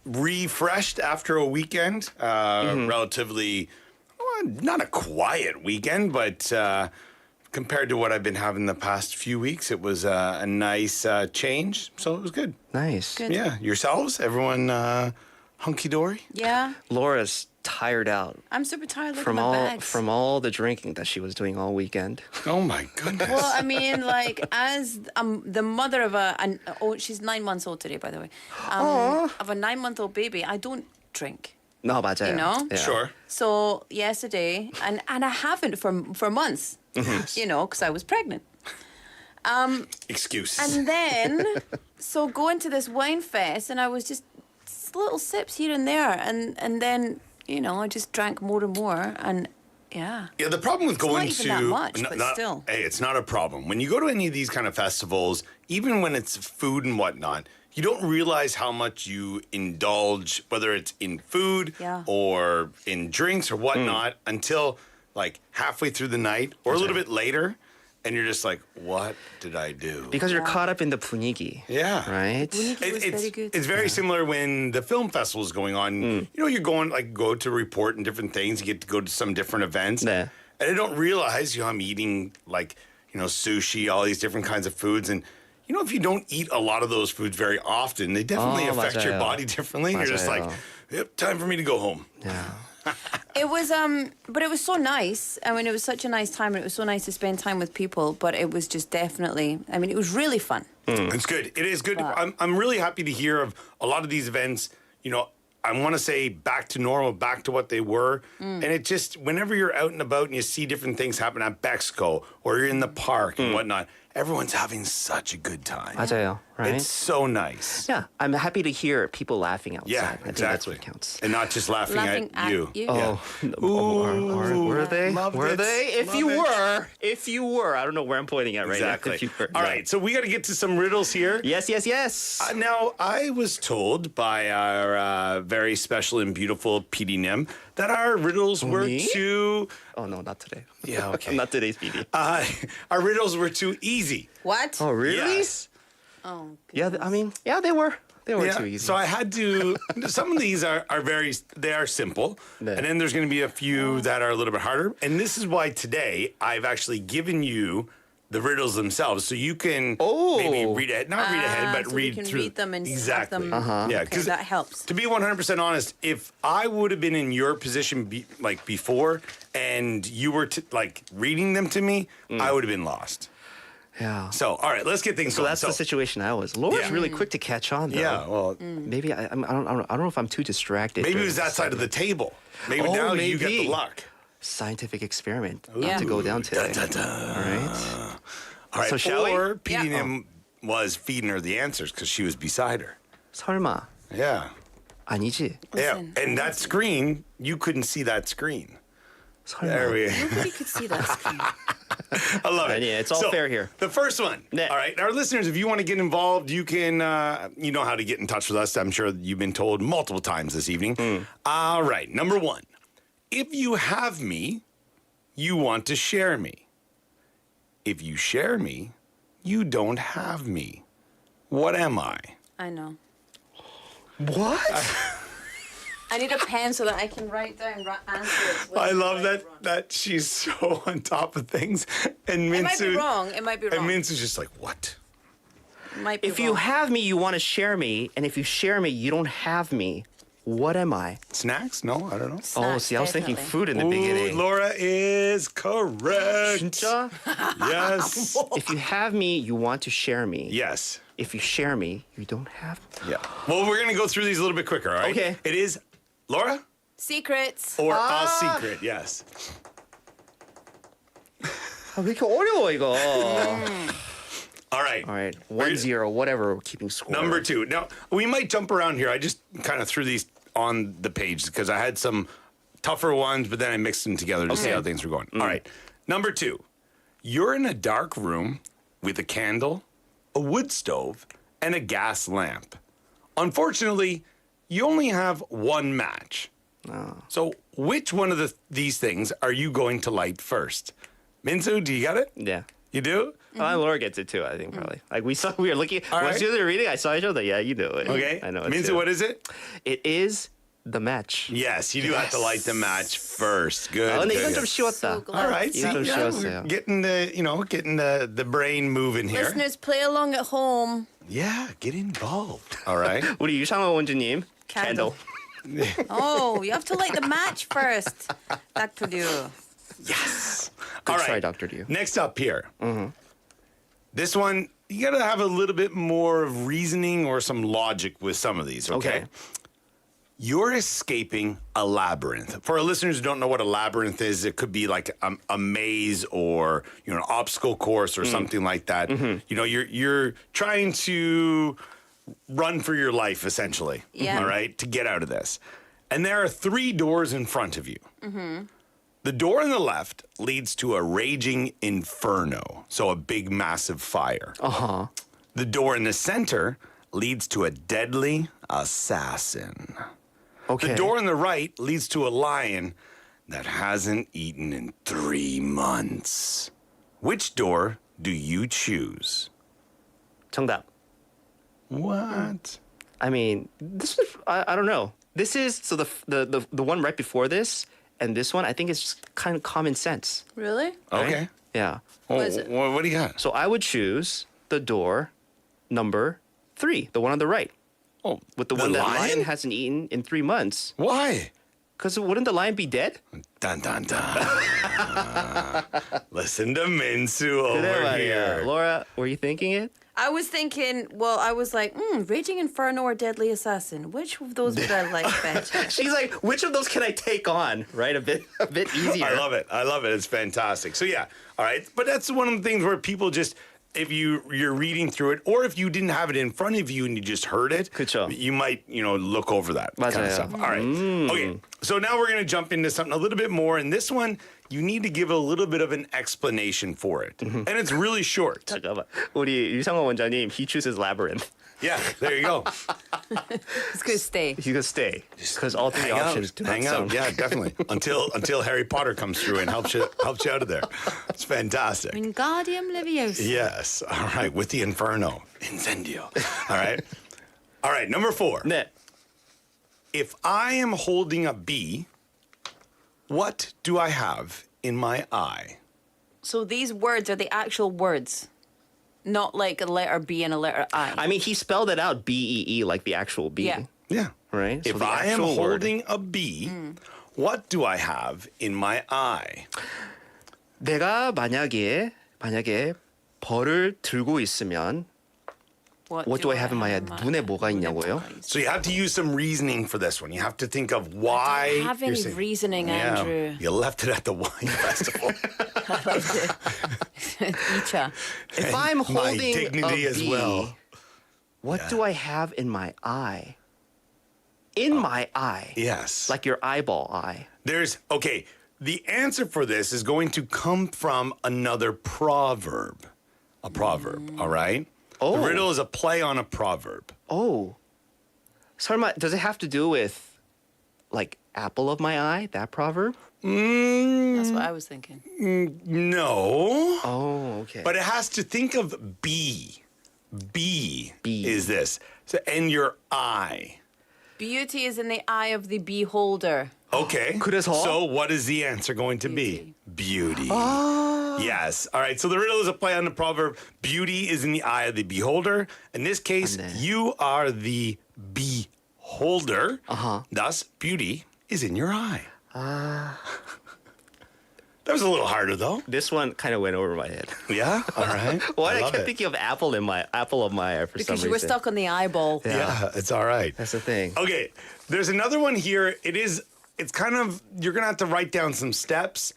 C: Refreshed after a weekend. Relatively, not a quiet weekend, but compared to what I've been having the past few weeks, it was a nice change. So it was good.
G: Nice.
F: Good.
C: Yeah. Yourselves? Everyone hunky-dory?
F: Yeah,
G: Laura's tired out
F: I'm super tired. Look
G: from
F: at my
G: all
F: bags.
G: from all the drinking that she was doing all weekend.
C: Oh, my goodness.
F: Well, I mean, as the mother of she's 9 months old today, by the way. Of a 9-month-old baby, I don't drink.
G: No, 맞아요.
F: You know?
G: Yeah.
C: Sure.
F: So yesterday, and I haven't for months, because I was pregnant.
C: Excuse.
F: And then, so going to this wine fest, and I was just little sips here and there, and then, I just drank more and more, and yeah.
C: Yeah, the problem with going
F: not even that much, but still.
C: Hey, it's not a problem. When you go to any of these kind of festivals, even when it's food and whatnot, you don't realize how much you indulge, whether it's in food or in drinks or whatnot, until like halfway through the night or a little bit later. And you're just like, what did I do?
G: Because you're caught up in the 분위기.
C: Yeah.
G: Right?
F: It was very good.
C: It's very similar when the film festival is going on. You're going, go to report and different things. You get to go to some different events.
G: 네.
C: And I don't realize, I'm eating sushi, all these different kinds of foods. And, if you don't eat a lot of those foods very often, they definitely affect your
G: 맞아요.
C: body differently. You're just like, yep, time for me to go home.
G: Yeah.
F: It was, but it was so nice. I mean, it was such a nice time, and it was so nice to spend time with people. But it was just definitely, it was really fun.
C: It's good. It is good. I'm really happy to hear of a lot of these events. I want to say back to normal, back to what they were. And it just, whenever you're out and about and you see different things happen at Bexco or you're in the park and whatnot, everyone's having such a good time.
G: 맞아요. right?
C: It's so nice.
G: Yeah, I'm happy to hear people laughing outside.
C: Yeah,
G: I think that's
C: exactly.
G: what counts.
C: And not just laughing,
F: Laughing
C: at you.
G: Oh, were they?
C: Loved
G: Were
C: it.
G: they? If
C: Love
G: you
C: it.
G: were, I don't know where I'm pointing at right
C: Exactly.
G: now. If you were.
C: All right, so we got to get to some riddles here.
G: Yes.
C: Now, I was told by our very special and beautiful PD Nim that our riddles were
G: me?
C: too...
G: Oh no, not today.
C: Yeah, okay.
G: Not today's PD.
C: Our riddles were too easy.
F: What?
G: Oh really?
C: Yes.
F: Oh,
G: Yeah, I mean, yeah, they were. They were too easy.
C: So I had to... Some of these are they are simple.
G: Yeah.
C: And then there's going to be a few that are a little bit harder. And this is why today I've actually given you the riddles themselves, so you can maybe read ahead, not read ahead, but
F: so
C: read
F: we can
C: through.
F: read them and have
C: exactly.
F: them.
C: Yeah,
F: Okay, that helps.
C: To be 100% honest, if I would have been in your position before, and you were reading them to me, I would have been lost.
G: yeah.
C: So all right, let's get things
G: So
C: going.
G: that's the situation I was. Laura's
C: Yeah.
G: really quick to catch on, though.
C: Yeah, well,
G: Maybe I don't know if I'm too distracted.
C: maybe it
G: during
C: was that
G: this
C: side of the
G: segment.
C: table. Maybe
G: Oh,
C: now you get the
G: maybe.
C: luck.
G: Scientific experiment.
F: Yeah.
G: To go down today.
C: Dun, dun, dun.
G: All right.
C: All right,
G: So shall we?
C: or PD
F: Yeah.
C: Nim was feeding her the answers because she was beside her.
G: 설마
C: Yeah.
G: 아니지?
F: Listen,
C: Yeah, and that screen, you couldn't see that screen. There
G: 설마.
C: we
F: Nobody could see that screen.
C: I love it.
G: Yeah, it's all fair here.
C: The first one.
G: Yeah.
C: All right, our listeners, if you want to get involved, you can, you know how to get in touch with us. I'm sure you've been told multiple times this evening. All right, number one. If you have me, you want to share me. If you share me, you don't have me. What am I?
F: I know.
G: What?
F: I need a pen so that I can write down answers.
C: I love that she's so on top of things. And
F: It might be
C: Minsu,
F: wrong. It might be
C: and
F: wrong.
C: Minsu's just like, what?
F: It might be
G: If you
F: wrong.
G: have me, you want to share me, and if you share me, you don't have me. What am I?
C: Snacks? No, I don't know.
G: Oh, see, I was thinking
F: definitely.
G: food in the
C: Ooh,
G: beginning.
C: Laura is correct.
G: 진짜?
C: Yes.
G: If you have me, you want to share me.
C: Yes.
G: If you share me, you don't have me.
C: Yeah. Well, we're going to go through these a little bit quicker, all right?
G: Okay.
C: It is Laura
F: Secrets.
C: or a secret, yes.
G: 왜 이렇게 어려워 이거?
C: All right.
G: All right,
C: We're
G: 1-0, whatever, we're keeping score.
C: Number two. Now, we might jump around here. I just kind of threw these on the page because I had some tougher ones, but then I mixed them together to see how things were going. All right. Number two. You're in a dark room with a candle, a wood stove, and a gas lamp. Unfortunately, you only have one match. So which one of these things are you going to light first? Minsu, do you get it?
G: Yeah.
C: You do?
G: Laura gets it too, I think, probably. Like we were looking,
C: All
G: once
C: right.
G: you were reading, I saw each other. Yeah, you know it.
C: Okay.
G: I know it
C: Minsu,
G: too.
C: what is it?
G: It is the match.
C: Yes, you do have to light the match first. Good.
G: 아, 근데
C: good,
G: 이건 좀
C: good.
G: 쉬웠다.
C: All right, see,
G: 이건 좀
C: yeah,
G: 쉬웠어요.
C: we're getting the brain moving here.
F: Listeners, play along at home.
C: Yeah, get involved. All right.
G: 우리 유상호 원주님,
F: Candle.
G: candle.
F: Oh, you have to light the match first. Dr. Du.
C: Yes.
G: Good
C: All
G: try,
C: right.
G: Dr. Du.
C: Next up here. This one, you got to have a little bit more of reasoning or some logic with some of these, okay?
G: Okay.
C: You're escaping a labyrinth. For our listeners who don't know what a labyrinth is, it could be like a maze or an obstacle course or something like that. You know, you're trying to run for your life essentially.
F: Yeah.
C: All right, to get out of this. And there are 3 doors in front of you. The door on the left leads to a raging inferno, so a big, massive fire.
G: Uh-huh.
C: The door in the center leads to a deadly assassin.
G: Okay.
C: The door on the right leads to a lion that hasn't eaten in 3 months. Which door do you choose?
G: 정답.
C: What?
G: I mean, this is, I don't know. This is, so the one right before this and this one, I think it's just kind of common sense.
F: Really?
G: right?
C: Okay.
G: Yeah.
C: Oh,
F: What is it?
C: What do you got?
G: So I would choose the door number 3, the one on the right.
C: Oh,
G: With the one that lion hasn't eaten in 3 months.
C: Why?
G: Because wouldn't the lion be dead?
C: Dun, dun, dun. Listen to Minsu over here.
G: Laura, were you thinking it?
F: I was thinking, well, I was like, Raging Inferno or Deadly Assassin? Which of those would I like better?
G: She's like, which of those can I take on? Right? A bit easier.
C: I love it. I love it. It's fantastic. So yeah, all right. But that's one of the things where people just if you're reading through it, or if you didn't have it in front of you and you just heard it,
G: 그쵸.
C: you might, look over that kind of
G: 맞아요.
C: stuff. All right. Okay. So now we're going to jump into something a little bit more. And this one, you need to give a little bit of an explanation for it. And it's really short.
G: 잠깐만. 우리 유상호 원장님, he chooses labyrinth.
C: Yeah, there you go.
F: It's going to stay.
G: He's gonna stay because all three
C: Hang
G: options
C: out.
G: do not
C: Hang out.
G: sound.
C: Yeah, definitely. Until Harry Potter comes through and helps you out of there. It's fantastic.
F: Wingardium Leviosa.
C: Yes. All right. With the Inferno. Incendio. All right. All right. Number 4.
G: 네.
C: If I am holding a bee, what do I have in my eye?
F: So these words are the actual words, not like a letter B and a letter I.
G: I mean, he spelled it out B-E-E like the actual bee.
F: Yeah.
C: Yeah.
G: Right? So
C: If
G: the
C: I am
G: actual word.
C: holding a bee, what do I have in my eye?
G: 내가 만약에 벌을 들고 있으면 What do I have in my head? 눈에 뭐가 있냐고요?
C: So you have to use some reasoning for this one. You have to think of why.
F: I don't have
C: you're
F: any
C: saying-
F: reasoning,
C: Yeah,
F: Andrew.
C: you left it at the wine festival.
F: Icha.
G: If I'm
C: My
G: holding
C: dignity
G: a
C: as
G: bee,
C: well.
G: what do I have in my eye? In my eye.
C: Yes.
G: Like your eyeball eye.
C: Okay, the answer for this is going to come from another proverb. A proverb, all right?
G: Oh.
C: The riddle is a play on a proverb.
G: Oh. 설마, does it have to do with like apple of my eye, that proverb?
F: That's what I was thinking.
C: No.
G: Oh, okay.
C: But it has to think of bee. Bee
G: Bee.
C: is this. So, and your eye.
F: Beauty is in the eye of the beholder.
C: Okay.
G: 그래서?
C: So what is the answer going to be? Beauty. Yes. All right. So the riddle is a play on the proverb. Beauty is in the eye of the beholder. In this case,
G: 맞네.
C: you are the beholder. Thus, beauty is in your eye. That was a little harder, though.
G: This one kind of went over my head.
C: Yeah. All right.
G: Why I
C: love
G: kept
C: it.
G: thinking of apple of my eye for some
F: Because
G: reason.
F: you were stuck on the eyeball.
C: Yeah, it's all right.
G: That's the thing.
C: Okay, there's another one here. It's kind of, you're gonna have to write down some steps.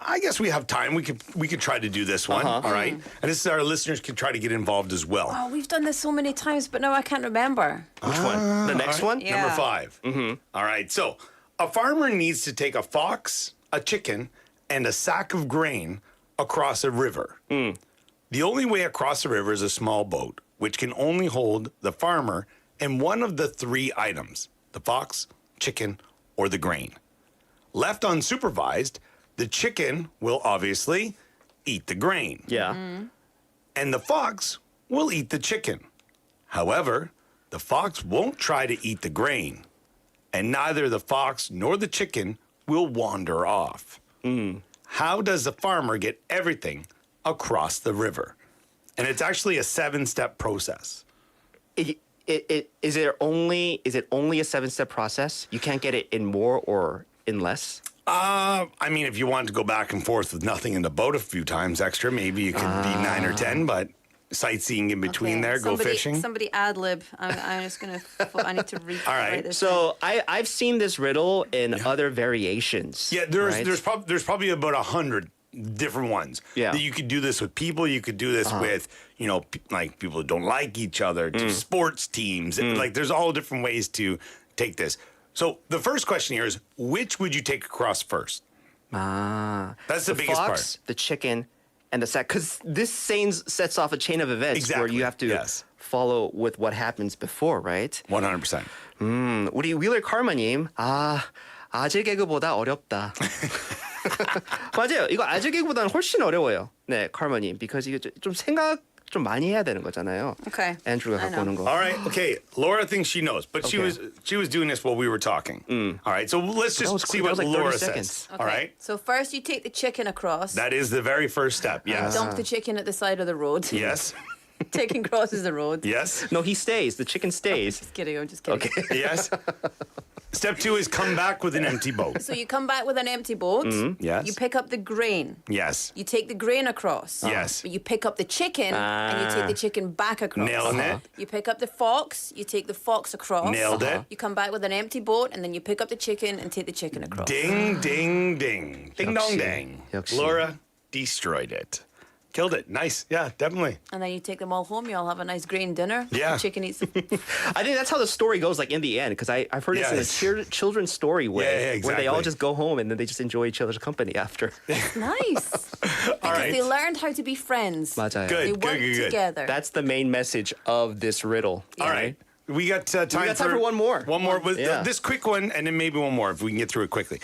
C: I guess we have time. We could try to do this one. All right, and this is our listeners can try to get involved as well.
F: Oh, we've done this so many times, but now I can't remember.
G: Which one? The next one?
F: Yeah.
C: Number 5. All right, so a farmer needs to take a fox, a chicken, and a sack of grain across a river. The only way across the river is a small boat, which can only hold the farmer and one of the 3 items: the fox, chicken, or the grain. Left unsupervised, the chicken will obviously eat the grain,
G: Yeah.
C: and the fox will eat the chicken. However, the fox won't try to eat the grain, and neither the fox nor the chicken will wander off. How does the farmer get everything across the river? And it's actually a 7-step process.
G: Is it only a 7-step process? You can't get it in more or in less?
C: I mean, if you want to go back and forth with nothing in the boat a few times extra, maybe you could be 9 or 10, but sightseeing in between there, go fishing.
F: Somebody ad lib. I'm just gonna. I need to read.
C: All right.
F: This
G: So I've seen this riddle in other variations.
C: Yeah, there's probably about 100 different ones.
G: Yeah.
C: That you could do this with people. You could do this with, like people who don't like each other, to sports teams. Like there's all different ways to take this. So the first question here is, which would you take across first? That's the biggest
G: fox,
C: part.
G: the chicken, and the sack. Because this sets off a chain of events where
C: Exactly,
G: you have to
C: yes.
G: follow with what happens before, right?
C: 100%.
G: 우리 윌러 카르마님, 아재 개그보다 어렵다. 맞아요. 이거 아재 개그보다는 훨씬 어려워요. 네, 카르마님. Because 이게 좀 생각 좀 많이 해야 되는 거잖아요.
F: Okay.
G: 앤드루가
F: I
G: 갖고
F: know.
G: 오는 거.
C: All right. Okay. Laura thinks she knows, but she
G: Okay.
C: was doing this while we were talking. All right. So let's just
G: was
C: see
G: quick.
C: what
G: That was like 30
C: Laura
G: seconds.
C: says.
F: Okay.
C: All right.
F: So first you take the chicken across.
C: That is the very first step. Yes.
F: Dump the chicken at the side of the road.
C: Yes.
F: Chicken crosses the road.
C: Yes.
G: No, he stays. The chicken stays.
F: Just kidding. I'm just kidding.
G: Okay.
C: Yes. Step 2 is come back with an empty boat.
F: So you come back with an empty boat.
C: Yes.
F: You pick up the grain.
C: Yes.
F: You take the grain across.
C: Yes.
F: But you pick up the chicken and you take the chicken back across.
C: Nailed it.
F: You pick up the fox. You take the fox across.
C: Nailed it.
F: You come back with an empty boat and then you pick up the chicken and take the chicken across.
C: Ding, ding, ding. Ding, dong,
G: 역시,
C: ding.
G: 역시.
C: Laura destroyed it. Killed it. Nice. Yeah, definitely.
F: And then you take them all home. You all have a nice grain dinner.
C: Yeah.
F: Chicken eats.
G: I think that's how the story goes, like in the end, because I've heard
C: Yeah,
G: it's in a children's story way,
C: Yeah,
G: where they all
C: exactly.
G: just go home and then they just enjoy each other's company after.
F: Nice. Because
C: right.
F: they learned how to be friends.
G: 맞아요.
C: Good.
F: They work together.
G: That's the main message of this riddle.
C: All right. We got time,
G: for one more.
C: One more.
G: Yeah.
C: This quick one, and then maybe one more if we can get through it quickly.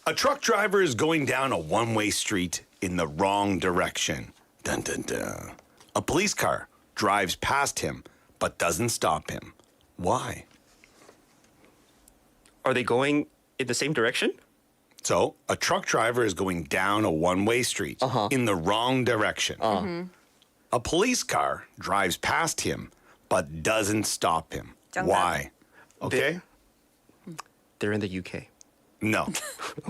C: A truck driver is going down a one-way street in the wrong direction. Dun, dun, dun. A police car drives past him but doesn't stop him. Why?
G: Are they going in the same direction?
C: So, a truck driver is going down a one-way street in the wrong direction. A police car drives past him but doesn't stop him.
F: 정답.
C: Why? Okay?
G: They're in the UK.
C: No.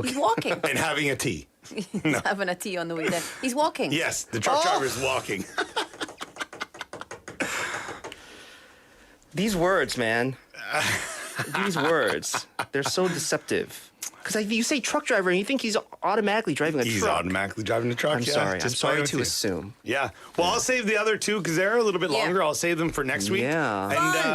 F: He's walking.
C: And having a tea.
F: He's having a tea on the way there. He's walking.
C: Yes, the truck driver is walking.
G: These words, man. These words. They're so deceptive. Because you say truck driver and you think he's automatically driving a
C: He's
G: truck.
C: automatically driving the truck.
G: I'm
C: yeah,
G: sorry. I'm
C: just playing
G: sorry
C: with
G: to
C: you.
G: assume.
C: Yeah. Well, I'll save the other two because they're a little bit
F: Yeah.
C: longer. I'll save them for next week.
G: Yeah.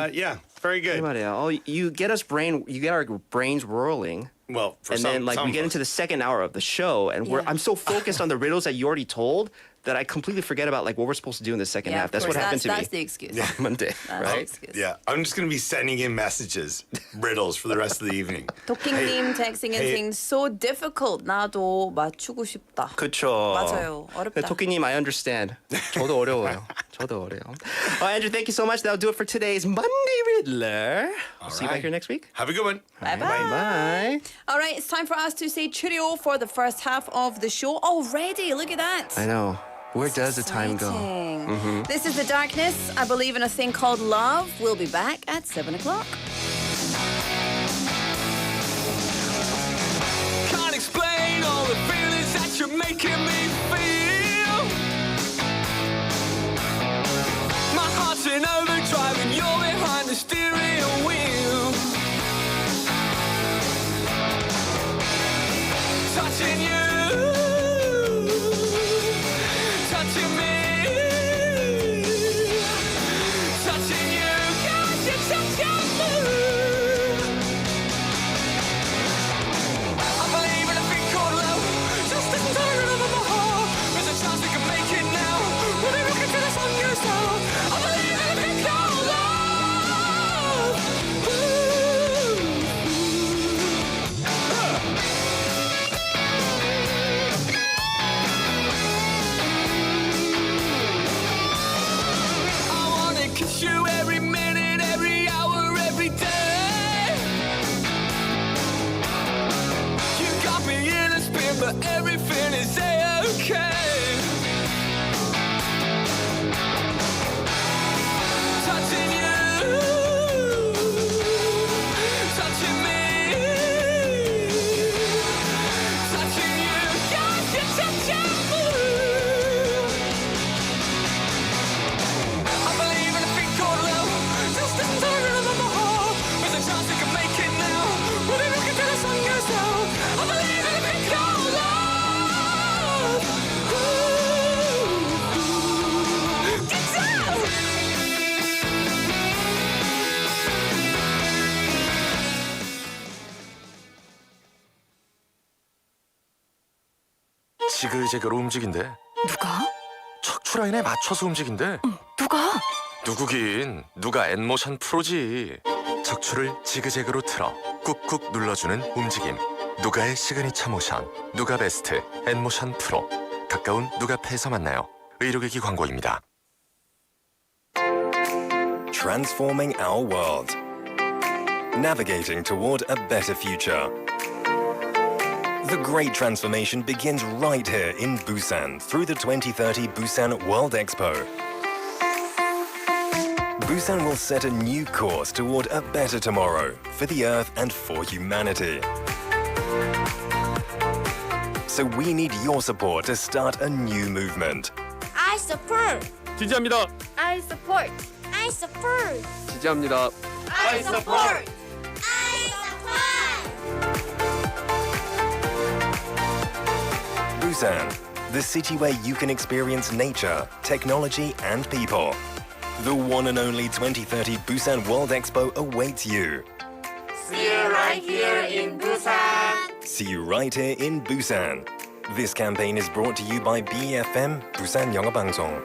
C: And yeah, very good.
G: Oh, you get our brains whirling.
C: Well, for
G: And
C: some,
G: then like
C: some
G: we get
C: of
G: into the second hour of the show and I'm so focused on the riddles that you already told that I completely forget about like what we're supposed to do in the second
F: Yeah,
G: half.
F: of
G: That's what
F: course.
G: happened to
F: That's
G: me
F: the excuse.
G: on Monday,
F: That's the
G: right?
F: excuse.
C: Yeah, I'm just going to be sending in messages, riddles for the rest of the evening.
F: 도킹님 texting in
C: hey.
F: saying so difficult. 나도 맞추고 싶다.
G: 그쵸.
F: 맞아요. 어렵다.
G: 토끼님, I understand. 저도 어려워요. 저도 어려워. Andrew, thank you so much. That'll do it for today's Monday Riddler. I'll see you back
C: right.
G: here next week.
C: Have a good one.
F: Bye-bye.
G: Bye.
F: All right, it's time for us to say cheerio for the first half of the show already. Look at that.
G: I know. Where does the time go?
F: Exciting. This is The Darkness. I believe in a thing called love. We'll be back at 7 o'clock.
H: Can't explain all the feelings that you're making me feel. My heart's in overdrive and you're behind the steering wheel. Touching you. Touching me, touching you, got you touching me. I believe in a thing called love, just as I'm tired of my heart. There's a chance we can make it now. When we look into the sun goes down, I believe in a thing called love. I wanna kiss you every minute, every hour, every day. You got me in a spin, but everything is okay. Touching you, touching me, touching you, got you touching me. I believe in a thing called love, just as I'm tired of my heart. There's a chance we can make it now. When we look into the sun goes down, I believe in a thing called love. Get down!
K: 지그재그로 움직인대.
B: 누가?
K: 척추 라인에 맞춰서 움직인대.
B: 누가?
K: 누구긴 누가 엔모션 프로지. 척추를 지그재그로 틀어 꾹꾹 눌러주는 움직임. 누가의 시그니처 모션. 누가 베스트 엔모션 프로. 가까운 누가페에서 만나요. 의료기기 광고입니다.
L: Transforming our world. Navigating toward a better future. The great transformation begins right here in Busan through the 2030 Busan World Expo. Busan will set a new course toward a better tomorrow for the Earth and for humanity. So we need your support to start a new movement.
M: I support.
J: 지지합니다.
M: I support. I support.
J: 지지합니다.
M: I support. I support.
L: Busan, the city where you can experience nature, technology, and people. The one and only 2030 Busan World Expo awaits you.
M: See you right here in Busan.
L: See you right here in Busan. This campaign is brought to you by BFM, 부산영어방송.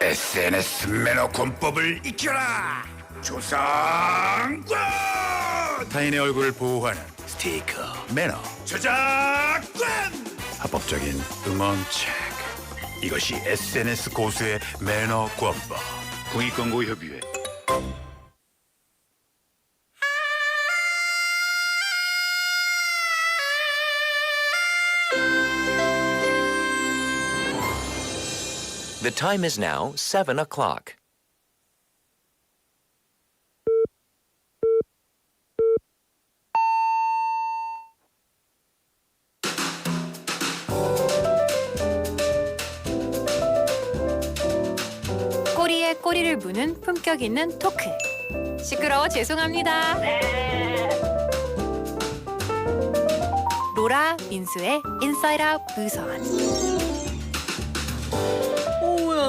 N: SNS 매너 권법을 익혀라. 조상권. 타인의 얼굴을 보호하는 스티커 매너 저작권. 합법적인 음원 체크. 이것이 SNS 고수의 매너 권법. 공익광고협의회.
O: The time is now 7 o'clock.
D: 꼬리에 꼬리를 무는 품격 있는 토크. 시끄러워 죄송합니다. 로라 민수의 인사이드 아웃 부산.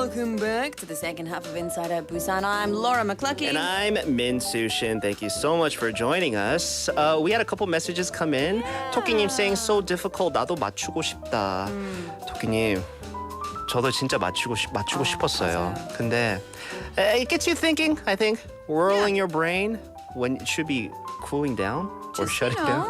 F: Welcome back to the second half of Inside Out Busan. I'm Laura McClucky.
G: And I'm Min Su-shin. Thank you so much for joining us. We had a couple messages come in. 토끼님 saying so difficult. 나도 맞추고 싶다. 토끼님, 저도 진짜 맞추고 싶었어요. 근데 it gets you thinking. I think whirling your brain when it should be cooling down or shutting down.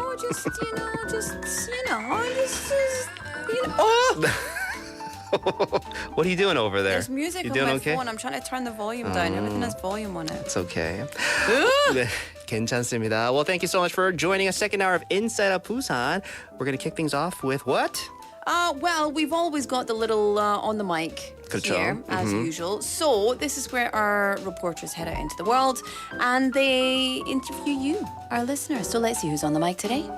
G: What are you doing over there?
F: There's music
G: you
F: on
G: doing
F: my
G: okay?
F: phone. I'm trying to turn the volume down. Everything has volume on it.
G: It's okay. 네, 괜찮습니다. Well, thank you so much for joining us. Second hour of Inside Out Busan. We're going to kick things off with what?
F: Well, we've always got the little on the mic
G: 그렇죠.
F: here, as usual. So this is where our reporters head out into the world and they interview you, our listeners. So let's see who's on the mic today.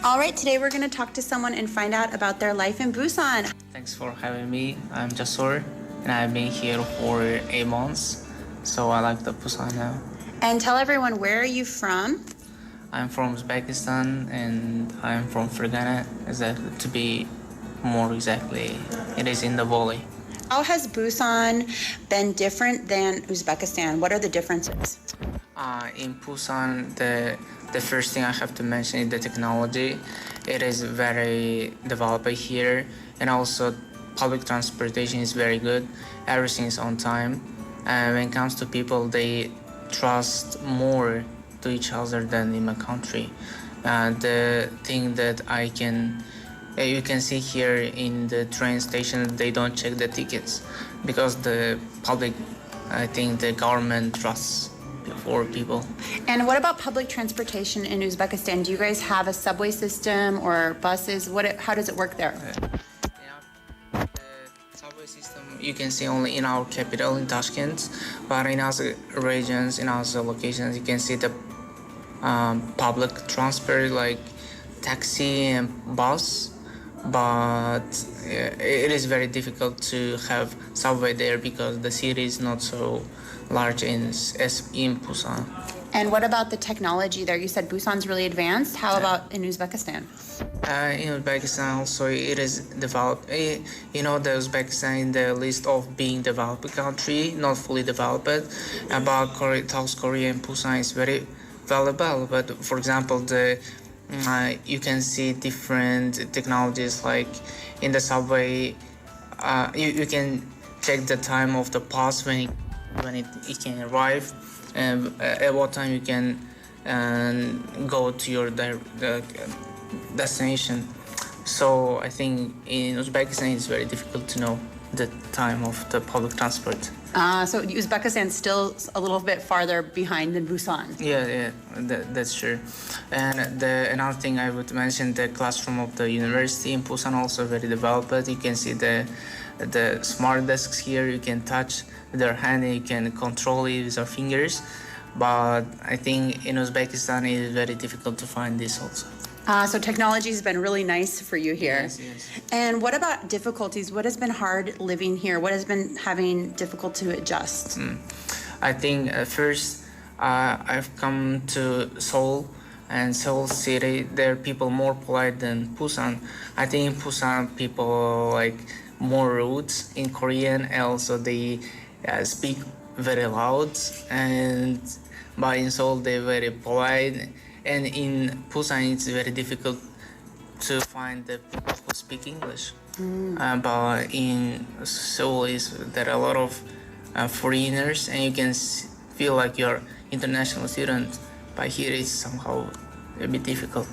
P: All right, today we're going to talk to someone and find out about their life in Busan.
Q: Thanks for having me. I'm Jasur, and I've been here for 8 months, so I like the Busan now.
P: And tell everyone, where are you from?
Q: I'm from Uzbekistan, and I'm from Fergana, to be more exactly. It is in the valley.
P: How has Busan been different than Uzbekistan? What are the differences?
Q: In Busan, the first thing I have to mention is the technology. It is very developed here, and also public transportation is very good. Everything is on time. When it comes to people, they trust more to each other than in my country. The thing that you can see here in the train station, they don't check the tickets because the public, I think the government trusts for people.
P: And what about public transportation in Uzbekistan? Do you guys have a subway system or buses? How does it work there?
Q: The subway system you can see only in our capital, in Tashkent, but in other regions, in other locations, you can see the public transport like taxi and bus. But it is very difficult to have subway there because the city is not so large as in Busan.
P: And what about the technology there? You said Busan's really advanced. How about in Uzbekistan?
Q: In Uzbekistan also it is developed. You know, the Uzbekistan in the list of being developed country, not fully developed. About South Korea and Busan is very valuable. But for example, you can see different technologies like in the subway. You can check the time of the bus when it can arrive, and at what time you can go to your destination. So I think in Uzbekistan it's very difficult to know the time of the public transport.
P: So Uzbekistan's still a little bit farther behind than Busan.
Q: Yeah, that's true. And another thing I would mention, the classroom of the university in Busan also very developed. You can see the smart desks here. You can touch their hand and you can control it with your fingers. But I think in Uzbekistan it is very difficult to find this also.
P: So technology has been really nice for you here.
Q: Yes, yes.
P: And what about difficulties? What has been hard living here? What has been having difficult to adjust?
Q: I think first I've come to Seoul and Seoul city. There are people more polite than Busan. I think in Busan people like more rude in Korean, and also they speak very loud. But in Seoul they're very polite. And in Busan it's very difficult to find the people who speak English. But in Seoul there are a lot of foreigners, and you can feel like you're international student. But here it's somehow a bit difficult.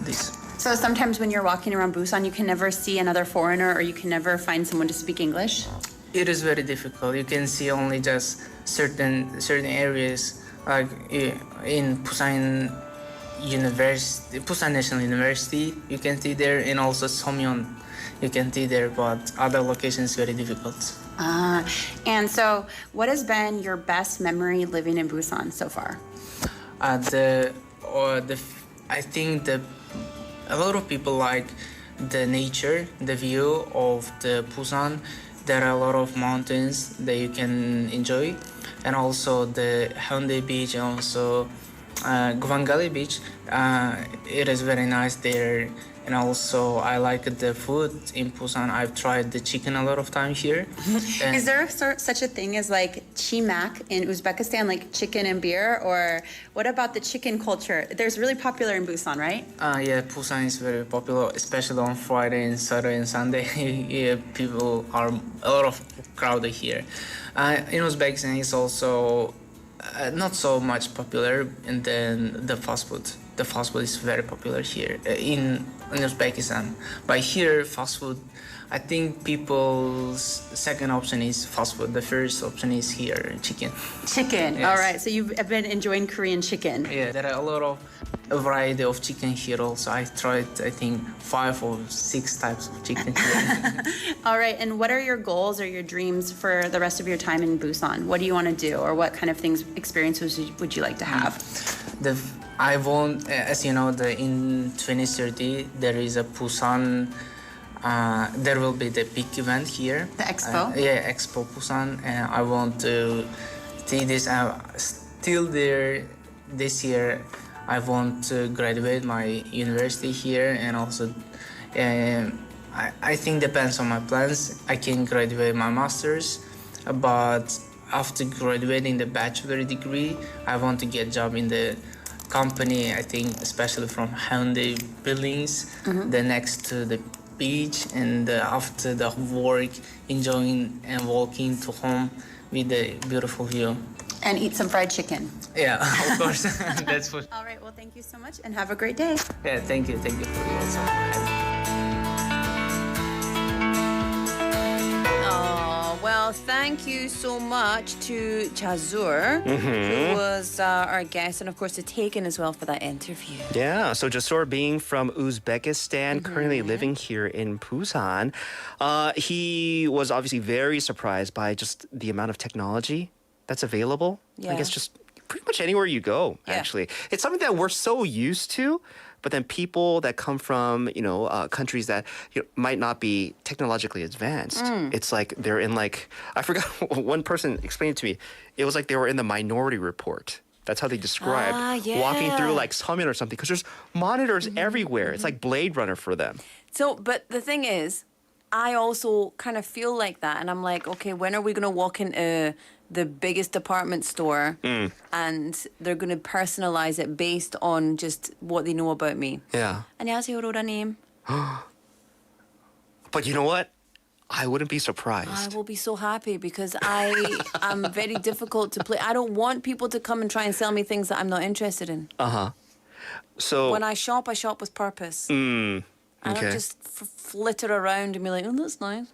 P: So sometimes when you're walking around Busan, you can never see another foreigner, or you can never find someone to speak English?
Q: It is very difficult. You can see only just certain areas, like in Busan University, Busan National University, you can see there, and also Somyeon, you can see there. But other locations very difficult.
P: And so what has been your best memory living in Busan so far?
Q: I think a lot of people like the nature, the view of the Busan. There are a lot of mountains that you can enjoy, and also the Haeundae Beach, and also Gwangali Beach. It is very nice there. And also, I like the food in Busan. I've tried the chicken a lot of times here.
P: Is there such a thing as like chimak in Uzbekistan, like chicken and beer? Or what about the chicken culture? There's really popular in Busan, right?
Q: Yeah, Busan is very popular, especially on Friday and Saturday and Sunday. Yeah, people are a lot of crowded here. In Uzbekistan, it's also not so much popular, and then the fast food. The fast food is very popular here in Uzbekistan. But here, fast food, I think people's second option is fast food. The first option is here, chicken.
P: Chicken,
Q: Yes.
P: all right. So you've been enjoying Korean chicken.
Q: Yeah, there are a lot of variety of chicken here also. I tried, I think, 5 or 6 types of chicken here.
P: All right, and what are your goals or your dreams for the rest of your time in Busan? What do you want to do, or what kind of experiences would you like to have?
Q: I want, as you know, in 2030 there is a Busan. There will be the big event here.
P: The expo.
Q: Expo Busan, and I want to see this. Still there this year. I want to graduate my university here, and also, I think depends on my plans. I can graduate my master's, but after graduating the bachelor degree, I want to get a job in the company, I think, especially from Hyundai buildings, the next to the beach, and after the work, enjoying and walking to home with the beautiful view.
P: And eat some fried chicken.
Q: Yeah, of course. That's for.
P: All right, well, thank you so much, and have a great day.
Q: Yeah, thank you for you also.
F: Well, thank you so much to Jazur, who was our guest, and of course to Taken as well for that interview.
G: Yeah, so Jasur being from Uzbekistan, currently living here in Busan, he was obviously very surprised by just the amount of technology that's available. I guess just pretty much anywhere you go, actually. It's something that we're so used to. But then people that come from, countries that might not be technologically advanced, it's like they're in like, I forgot, one person explained it to me. It was like they were in the Minority Report. That's how they described walking through like Somyeon or something, because there's monitors everywhere. It's like Blade Runner for them.
F: So, but the thing is, I also kind of feel like that. And I'm like, okay, when are we going to walk into the biggest department store and they're going to personalize it based on just what they know about me?
G: Yeah.
F: 안녕하세요, 로라님.
G: But you know what? I wouldn't be surprised.
F: I will be so happy because I'm very difficult to play. I don't want people to come and try and sell me things that I'm not interested in.
G: So
F: when I shop with purpose. I don't just flitter around and be like, oh, that's nice.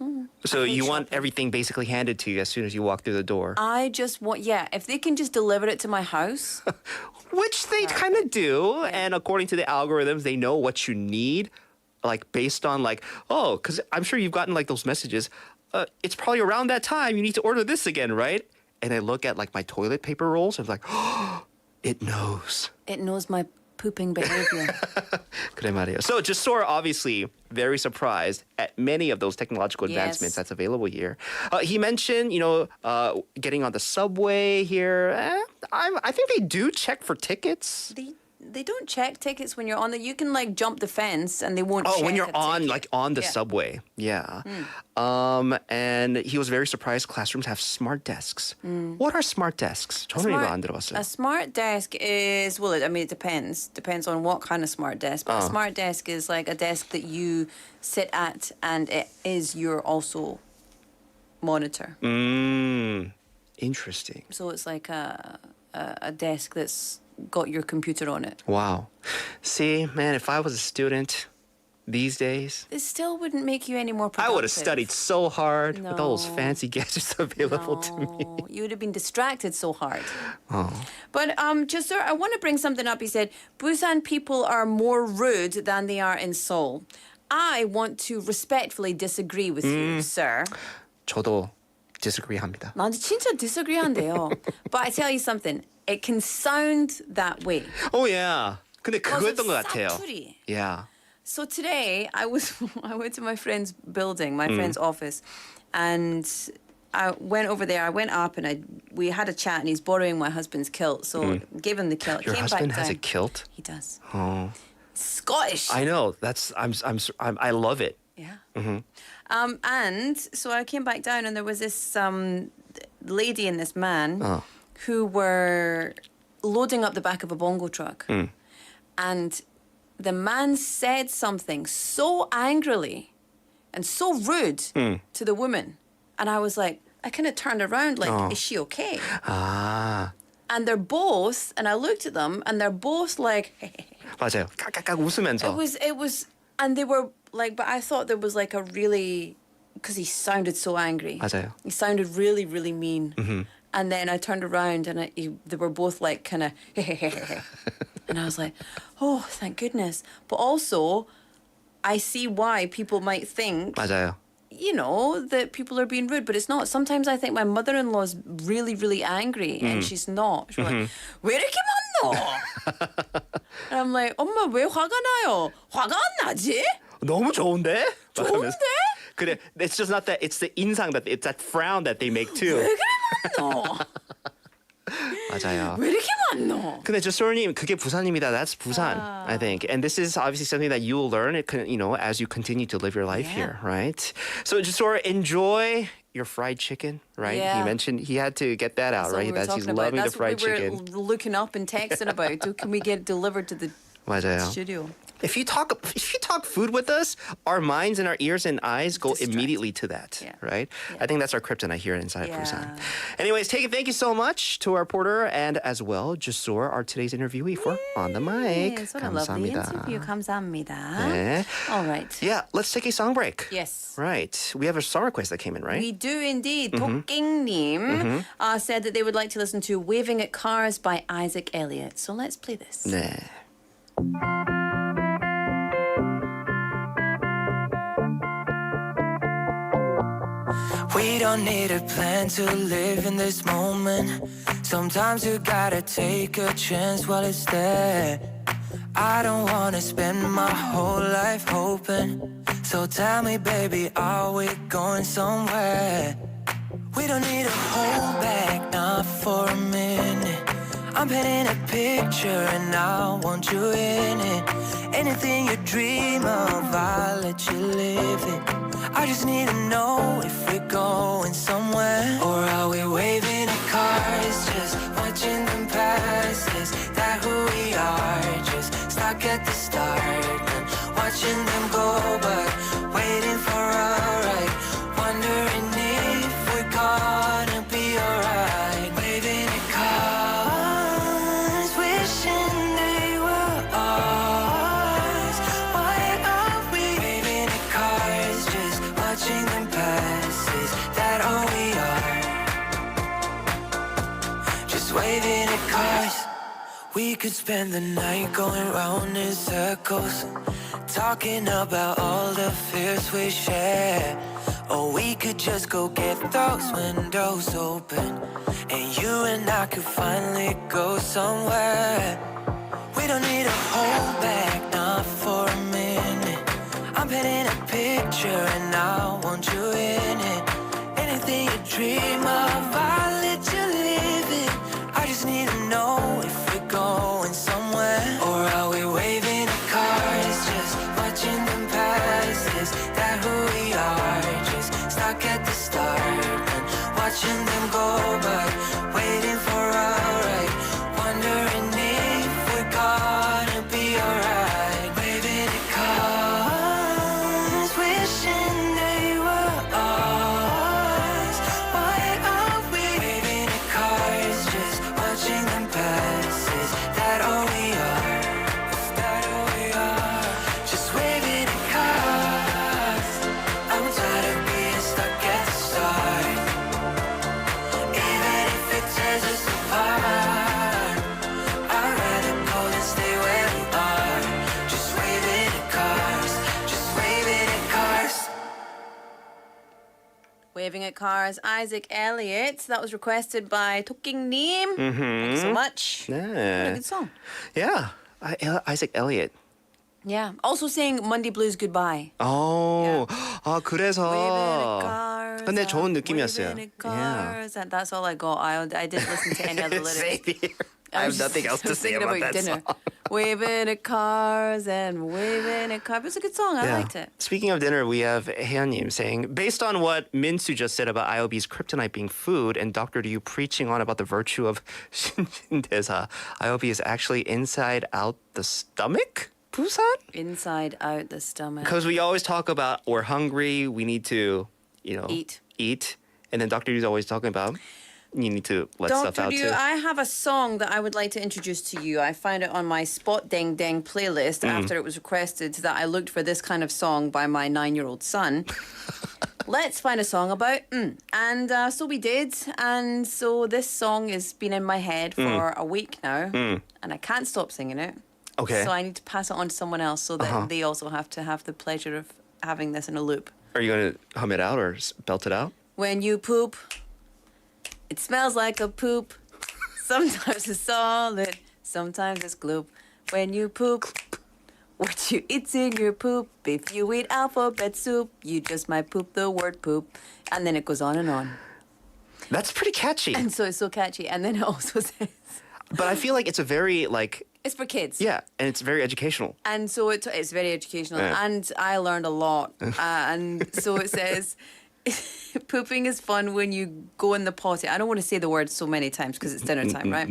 G: So you want everything basically handed to you as soon as you walk through the door?
F: I just want, if they can just deliver it to my house.
G: Which they kind of do. And according to the algorithms, they know what you need, like based on like, because I'm sure you've gotten like those messages. It's probably around that time you need to order this again, right? And I look at like my toilet paper rolls and I'm like, it knows.
F: It knows my pooping behavior.
G: 그래 말이에요. So Jasor obviously very surprised at many of those technological advancements that's available here. He mentioned, getting on the subway here. I think they do check for tickets.
F: They don't check tickets when you're on you can like jump the fence and they won't check
G: when you're
F: a
G: on
F: ticket.
G: on the subway. Yeah. And he was very surprised classrooms have smart desks. What are smart desks? 저는 이거 안 들어봤어요.
F: A smart desk is, it depends. Depends on what kind of smart desk. But a smart desk is like a desk that you sit at and it is your also monitor.
G: Interesting.
F: So it's like a desk that's got your computer on it.
G: Wow. See, man, if I was a student these days,
F: it still wouldn't make you any more productive.
G: I would have studied so hard with all those fancy gadgets available to me.
F: You would have been distracted so hard.
G: Oh.
F: But just sir, I want to bring something up. He said, Busan people are more rude than they are in Seoul. I want to respectfully disagree with you, sir.
G: 저도 disagree합니다.
F: 나도 진짜 disagree 한대요. But I tell you something. It can sound that way.
G: Oh yeah. 근데 그거였던 것 같아요.
F: 사투리.
G: Yeah.
F: So today I went to my friend's building, my friend's office, and I went over there. I went up and we had a chat, and he's borrowing my husband's kilt, so gave him the kilt.
G: Your
F: came
G: husband
F: back
G: has
F: down.
G: a kilt?
F: He does.
G: Oh.
F: Scottish.
G: I know. I love it.
F: Yeah.
G: Mm-hmm.
F: And so I came back down, and there was this lady and this man who were loading up the back of a bongo truck. And the man said something so angrily and so rude to the woman. And I was like, I kind of turned around like, is she okay? And they're both, and I looked at them, and they're both like,
G: 맞아요. 깍깍깍 웃으면서.
F: It was, and they were like, but I thought there was like a really, because he sounded so angry.
G: 맞아요.
F: He sounded really, really mean. And then I turned around and they were both like kind of, and I was like, oh, thank goodness. But also, I see why people might think,
G: 맞아요.
F: That people are being rude, but it's not. Sometimes I think my mother-in-law is really, really angry and she's not. She's like, 왜 이렇게 많노? And I'm like, 엄마 왜 화가 나요? 화가 안 나지?
G: 너무 좋은데?
F: 좋은데?
G: 그래, it's just not that. It's the 인상 that it's that frown that they make too.
F: 왜 그래 많노?
G: 맞아요.
F: 왜 이렇게 많노?
G: 근데 조소님 그게 부산입니다. That's Busan, I think. And this is obviously something that you will learn, as you continue to live your life here, right? So Jasor, enjoy your fried chicken, right?
F: Yeah.
G: He mentioned he had to get that out, right? He's loving the fried chicken.
F: That's what we were looking up and texting about. Can we get it delivered to the
G: 맞아요.
F: studio?
G: If you talk food with us, our minds and our ears and eyes go immediately to that, right? Yeah. I think that's our kryptonite here inside Busan. Anyways, thank you so much to our reporter and as well Jasor, our today's interviewee for On the Mic.
F: Yes, what a lovely interview. 감사합니다.
G: 네.
F: All right.
G: Yeah, let's take a song break.
F: Yes.
G: Right. We have a song request that came in, right?
F: We do indeed. 도깽님 said that they would like to listen to Waving at Cars by Isaac Elliott. So let's play this.
G: 네.
H: We don't need a plan to live in this moment. Sometimes you gotta take a chance while it's there. I don't wanna spend my whole life hoping. So tell me, baby, are we going somewhere? We don't need to hold back, not for a minute. I'm painting a picture and I want you in it. Anything you dream of, I'll let you live it. I just need to know if we're going somewhere. Or are we waving at cars, just watching them pass? Is that who we are? Just stuck at the start and watching them go, but waiting for a ride. Wondering if we're gonna be alright. Waving at cars, wishing they were ours. Why are we waving at cars, just watching them pass? Is that all we are? Just waving at cars. We could spend the night going round in circles, talking about all the fears we share. Or we could just go get those windows open, and you and I could finally go somewhere. We don't need to hold back, not for a minute. I'm painting a picture and I want you in it. Anything you dream of, I'll let you live it. I just need to know if we're going somewhere, or are we waving at cars, just watching them pass? Is that who we are? Just stuck at the start and watching them go by, waiting for our right, wondering if we're gonna be alright. Waving at cars, wishing they were ours. Why are we waving at cars, just watching them pass? Is that all we are? Is that all we are? Just waving at cars. I'm tired of being stuck at the start, even if it tears us apart. I'd rather go than stay where we are. Just waving at cars, just waving at cars.
F: Waving at Cars, Isaac Elliott. That was requested by Tokking님. Thank you so much. What a
G: Yeah.
F: good song.
G: Yeah. Isaac Elliott.
F: Yeah. Also saying Monday Blues goodbye.
G: 아, 그래서.
F: Waving at cars.
G: 근데 좋은 느낌이었어요.
F: Waving at cars. And that's all I got. I didn't listen to any other lyrics.
G: Same here. I have nothing else to say about that
F: dinner.
G: song.
F: Waving at cars and waving at cars. It's a good song. I liked it.
G: Speaking of dinner, we have Heyeon님 saying, based on what Minsu just said about IOB's kryptonite being food and Dr. Liu preaching on about the virtue of 신진대사, IOB is actually inside out the stomach? Busan?
F: Inside out the stomach.
G: Because we always talk about we're hungry, we need to, eat. And then Dr. Liu's always talking about you need to let stuff
F: Dr.
G: out
F: Liu,
G: too.
F: I have a song that I would like to introduce to you. I found it on my Spot Deng Deng playlist after it was requested that I looked for this kind of song by my 9-year-old son. Let's find a song about And so we did. And so this song has been in my head for a week now. And I can't stop singing it.
G: Okay.
F: So I need to pass it on to someone else so that they also have to have the pleasure of having this in a loop.
G: Are you going to hum it out or belt it out?
F: When you poop, it smells like a poop. Sometimes it's solid, sometimes it's gloop. When you poop, what you eat's in your poop. If you eat alphabet soup, you just might poop the word poop. And then it goes on and on.
G: That's pretty catchy.
F: And so it's so catchy. And then it also says...
G: But I feel like it's a very,
F: It's for kids.
G: Yeah, and it's very educational.
F: And so it's very educational.
G: Yeah.
F: And I learned a lot. And so it says... Pooping is fun when you go in the potty. I don't want to say the word so many times because it's dinner time, right?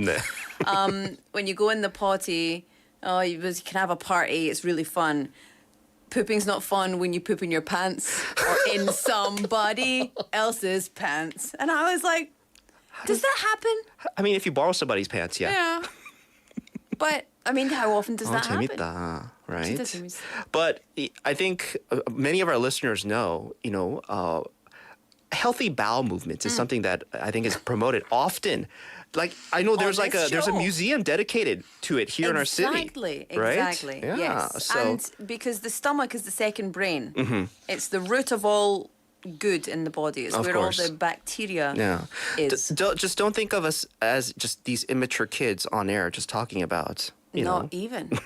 F: When you go in the potty, you can have a party. It's really fun. Pooping's not fun when you poop in your pants or in somebody else's pants. And I was like, does that happen?
G: I mean, if you borrow somebody's pants, yeah.
F: Yeah. But, I mean, how often does that happen?
G: 재밌다, right?
F: 진짜 재밌어.
G: But I think many of our listeners know, healthy bowel movements is something that I think is promoted often. Like I know there's there's a museum dedicated to it here in our city.
F: Exactly.
G: Right? Yeah.
F: Yes.
G: So,
F: and because the stomach is the second brain, it's the root of all good in the body. It's where all the bacteria is.
G: Just don't think of us as just these immature kids on air just talking about,
F: Not even.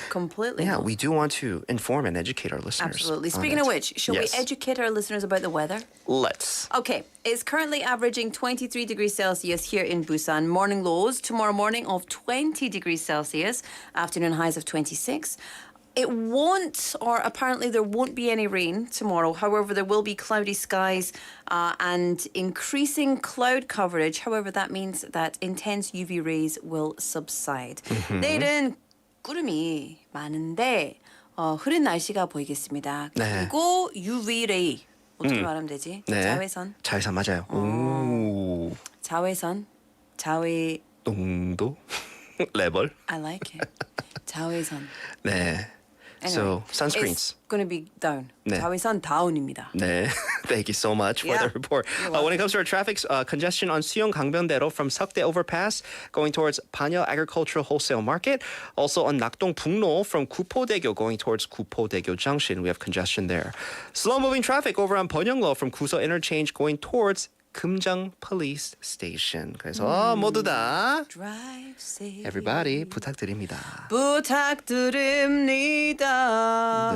F: Completely.
G: Yeah,
F: not.
G: we do want to inform and educate our listeners.
F: Absolutely. Speaking of which, shall we educate our listeners about the weather?
G: Let's.
F: Okay, it's currently averaging 23 degrees Celsius here in Busan. Morning lows tomorrow morning of 20 degrees Celsius, afternoon highs of 26. It won't, or apparently there won't be any rain tomorrow. However, there will be cloudy skies and increasing cloud coverage. However, that means that intense UV rays will subside. 내일은 구름이 많은데 흐린 날씨가 보이겠습니다. 그리고 UV 레이 어떻게 말하면 되지? 자외선.
G: 자외선 맞아요. 오.
F: 자외선.
G: 농도 레벨.
F: I like it. 자외선.
G: 네.
F: Anyway,
G: so sunscreens.
F: It's going to be down.
G: 네.
F: 자외선 다운입니다.
G: 네. Thank you so much for the report. When it comes to our traffic, congestion on Suyeong Gangbyeondaero from Seokdae Overpass going towards Panya Agricultural Wholesale Market. Also on Nakdong Pungno from Gupodaegyo going towards Gupodaegyo Junction. We have congestion there. Slow moving traffic over on Byeonglo from Kuso Interchange going towards 금정 Police Station. 그래서 모두 다
F: Drive safe.
G: everybody 부탁드립니다.
F: 부탁드립니다.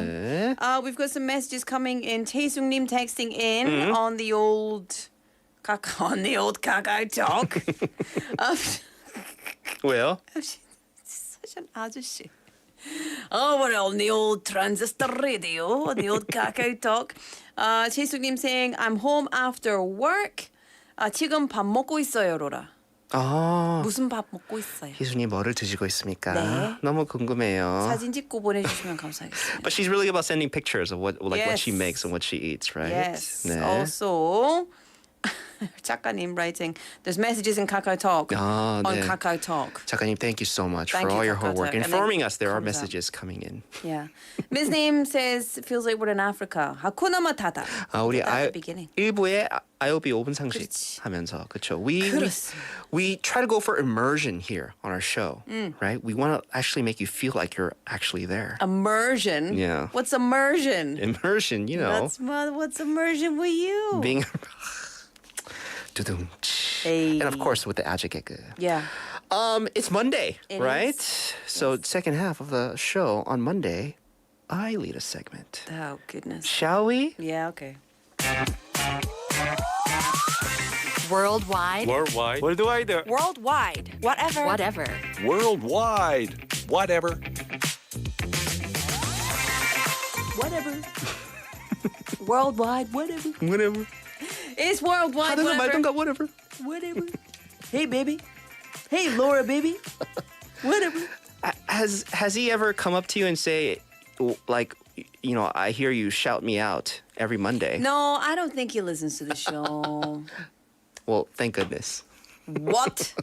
G: 네.
F: We've got some messages coming in. 태숙님 texting in on the old Kakao Talk.
G: 왜요?
F: such an 아저씨. We're on the old transistor radio, on the old Kakao Talk. 태숙님 saying, I'm home after work. 지금 밥 먹고 있어요, 로라. 무슨 밥 먹고 있어요?
G: 희순이 뭐를 드시고 있습니까?
F: 네.
G: 너무 궁금해요.
F: 사진 찍고 보내주시면 감사하겠습니다.
G: But she's really about sending pictures of what what she
F: Yes.
G: makes and what she eats, right?
F: Yes.
G: 네.
F: Also, 작가님 writing, there's messages in Kakao Talk on
G: 네.
F: Kakao Talk.
G: 작가님, thank you so much
F: Thank
G: for
F: you,
G: all your hard work
F: Kakao Talk.
G: informing us there are
F: 감사.
G: messages coming in.
F: Yeah. Ms. Name says, feels like we're in Africa. Hakuna Matata.
G: 우리
F: At the beginning.
G: 일부에 IOB 5분 상식
F: 그렇지.
G: 하면서 그렇죠.
F: 그렇습니다.
G: We try to go for immersion here on our show, right? We want to actually make you feel like you're actually there.
F: Immersion?
G: Yeah.
F: What's immersion?
G: Immersion, you know.
F: What's immersion with you?
G: Being
F: Hey.
G: And of course with the adjective.
F: Yeah.
G: It's Monday,
F: It
G: right?
F: is.
G: So second half of the show on Monday, I lead a segment.
F: Oh, goodness.
G: Shall we?
F: Yeah, okay.
R: Worldwide.
J: Worldwide.
R: Worldwide. Whatever. Whatever.
N: Worldwide. Whatever.
F: Whatever. Worldwide, whatever.
G: Whatever.
F: It's worldwide,
G: 하든가
F: whatever.
G: 말든가 whatever.
F: Whatever. Hey, baby. Hey, Laura, baby. Whatever.
G: Has he ever come up to you and say, like, you know, I hear you shout me out every Monday?
F: No, I don't think he listens to the show.
G: Well, thank goodness.
F: What?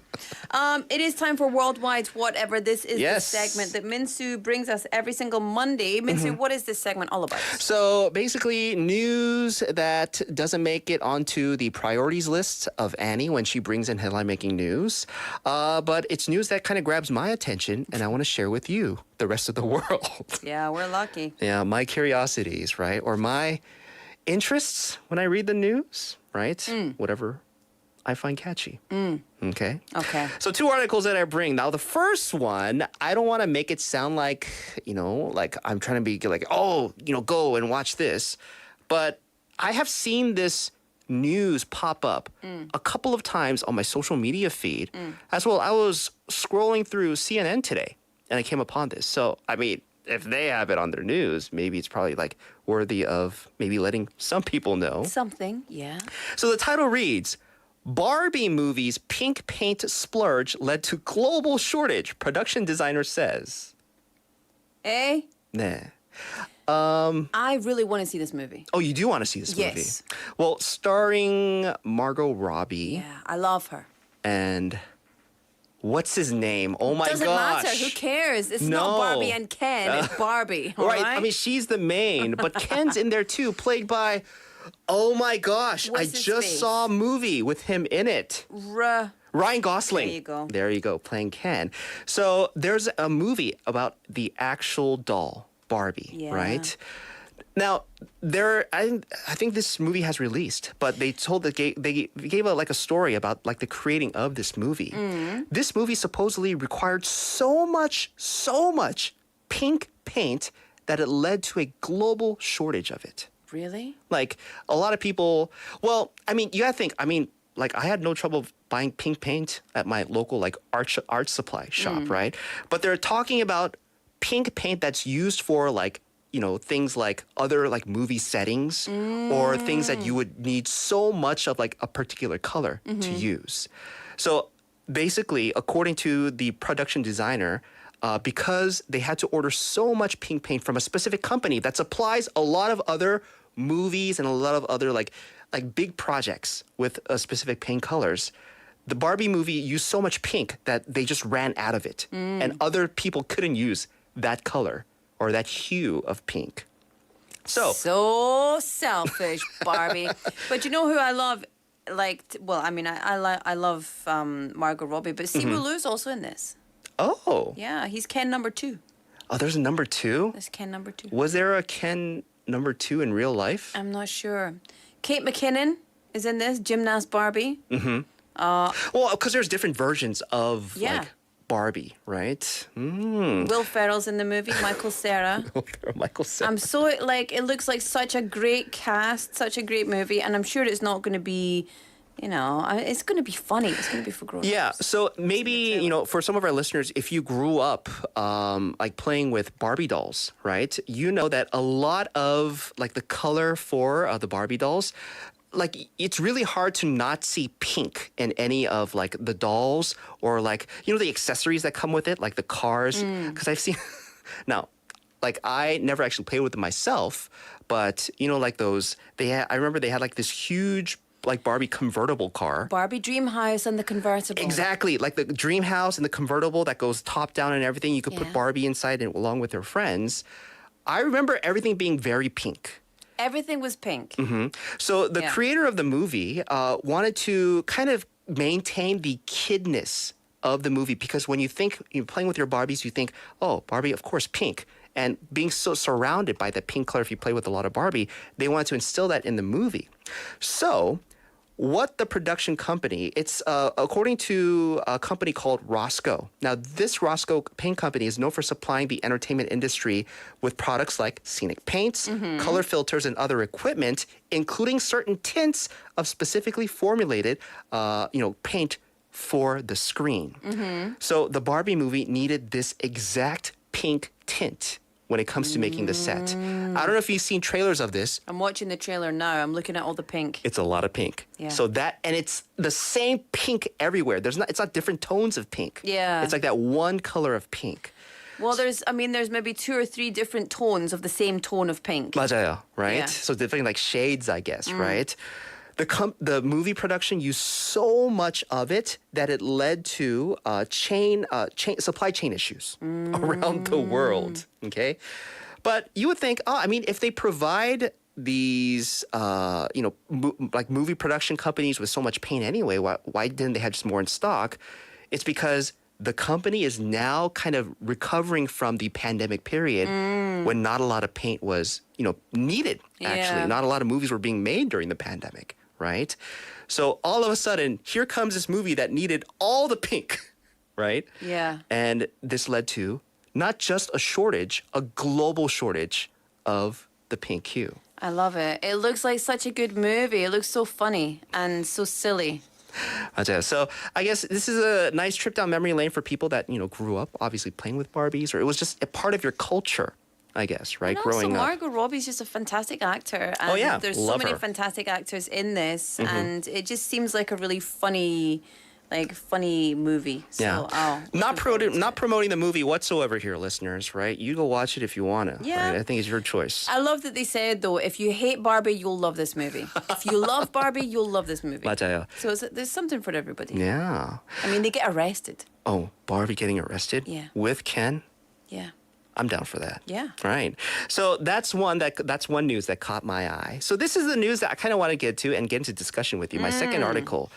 F: It is time for Worldwide Whatever. This is
G: Yes.
F: the segment that Minsu brings us every single Monday. Minsu, what is this segment all about?
G: So basically, news that doesn't make it onto the priorities list of Annie when she brings in headline making news. But it's news that kind of grabs my attention, and I want to share with you, the rest of the world.
F: Yeah, we're lucky.
G: Yeah, my curiosities, right? Or my interests when I read the news, right? Whatever I find catchy. Okay?
F: Okay.
G: So 2 articles that I bring. Now, the first one, I don't want to make it sound like, you know, like I'm trying to be like, oh, you know, go and watch this. But I have seen this news pop up a couple of times on my social media feed. As well, I was scrolling through CNN today and I came upon this. So, I mean, if they have it on their news, maybe it's probably like worthy of maybe letting some people know.
F: Something, yeah.
G: So the title reads, Barbie movie's pink paint splurge led to global shortage, production designer says.
F: Eh?
G: 네.
F: I really want to see this movie.
G: Oh, you do want to see this movie?
F: Yes.
G: Well, starring Margot Robbie
F: Yeah, I love her.
G: and what's his name? Oh my
F: Doesn't
G: gosh.
F: matter. Who cares? It's
G: No.
F: not Barbie and Ken. It's Barbie. all
G: Right.
F: right?
G: I mean, she's the main, but Ken's in there too, played by, oh my gosh,
F: What's
G: I
F: his
G: just
F: face?
G: saw a movie with him in it. Ryan Gosling.
F: There you go.
G: There you go, playing Ken. So there's a movie about the actual doll, Barbie,
F: Yeah.
G: right? Now, I think this movie has released, but they gave like a story about like the creating of this movie. This movie supposedly required so much pink paint that it led to a global shortage of it.
F: Really?
G: Like a lot of people, well, I mean, you gotta think, I mean, like I had no trouble buying pink paint at my local like art supply shop, right? But they're talking about pink paint that's used for like, you know, things like other like movie settings or things that you would need so much of like a particular color to use. So basically, according to the production designer, because they had to order so much pink paint from a specific company that supplies a lot of other movies and a lot of other like big projects with specific paint colors, the Barbie movie used so much pink that they just ran out of it, and other people couldn't use that color or that hue of pink. So
F: selfish, Barbie. But you know who I love? Like, well, I mean, I love Margot Robbie, but Simu Liu's also in this.
G: Oh.
F: Yeah, he's Ken number 2.
G: Oh, there's a number 2?
F: There's Ken number 2.
G: Was there a Ken number 2 in real life?
F: I'm not sure. Kate McKinnon, is in this, Gymnast Barbie.
G: Mm-hmm. Well, because there's different versions of
F: Yeah.
G: like Barbie, right?
F: Will Ferrell's in the movie, Michael Cera.
G: Michael Cera.
F: I'm so, like, it looks like such a great cast, such a great movie, and I'm sure it's not going to be, it's going to be funny. It's going to be for grown-ups.
G: Yeah, so maybe, for some of our listeners, if you grew up like playing with Barbie dolls, right? You know that a lot of like the color for the Barbie dolls, like it's really hard to not see pink in any of like the dolls or like, the accessories that come with it, like the cars. Because I've seen, now, like I never actually played with them myself, but like those, I remember they had like this huge like Barbie convertible car.
F: Barbie Dream House and the convertible.
G: Exactly, like the dream house and the convertible that goes top down and everything. You could put Barbie inside and along with her friends. I remember everything being very pink.
F: Everything was pink.
G: Mm-hmm. So the creator of the movie wanted to kind of maintain the kidness of the movie because when you think you're playing with your Barbies, you think, oh, Barbie, of course, pink. And being so surrounded by the pink color, if you play with a lot of Barbie, they wanted to instill that in the movie. So what the production company, it's according to a company called Roscoe. Now, this Roscoe paint company is known for supplying the entertainment industry with products like scenic paints, color filters, and other equipment, including certain tints of specifically formulated, paint for the screen. So the Barbie movie needed this exact pink tint when it comes to making the set. I don't know if you've seen trailers of this.
F: I'm watching the trailer now. I'm looking at all the pink.
G: It's a lot of pink.
F: Yeah.
G: So and it's the same pink everywhere. It's not different tones of pink.
F: Yeah.
G: It's like that one color of pink.
F: Well, there's maybe 2 or 3 different tones of the same tone of pink.
G: 맞아요, right?
F: Yeah.
G: So different like shades, I guess, right? The movie production used so much of it that it led to supply chain issues around the world. Okay, but you would think, if they provide these, like movie production companies with so much paint anyway, why didn't they have just more in stock? It's because the company is now kind of recovering from the pandemic period when not a lot of paint was, needed. Actually, not a lot of movies were being made during the pandemic. Right? So all of a sudden, here comes this movie that needed all the pink, right?
F: Yeah.
G: And this led to not just a shortage, a global shortage of the pink hue.
F: I love it. It looks like such a good movie. It looks so funny and so silly.
G: 맞아요. So I guess this is a nice trip down memory lane for people that, grew up obviously playing with Barbies, or it was just a part of your culture. I guess, right?
F: And
G: Growing
F: also,
G: up.
F: Margot Robbie's just a fantastic actor. And there's so many
G: her.
F: fantastic actors in this. And it just seems like a really funny movie. So,
G: Not promoting the movie whatsoever here, listeners, right? You go watch it if you want to.
F: Yeah.
G: Right? I think it's your choice.
F: I love that they said, though, if you hate Barbie, you'll love this movie. If you love Barbie, you'll love this movie.
G: 맞아요.
F: So there's something for everybody.
G: Yeah.
F: They get arrested.
G: Oh, Barbie getting arrested?
F: Yeah.
G: With Ken?
F: Yeah.
G: I'm down for that.
F: Yeah.
G: Right. So that's one news that caught my eye. So this is the news that I kind of want to get to and get into discussion with you. My second article.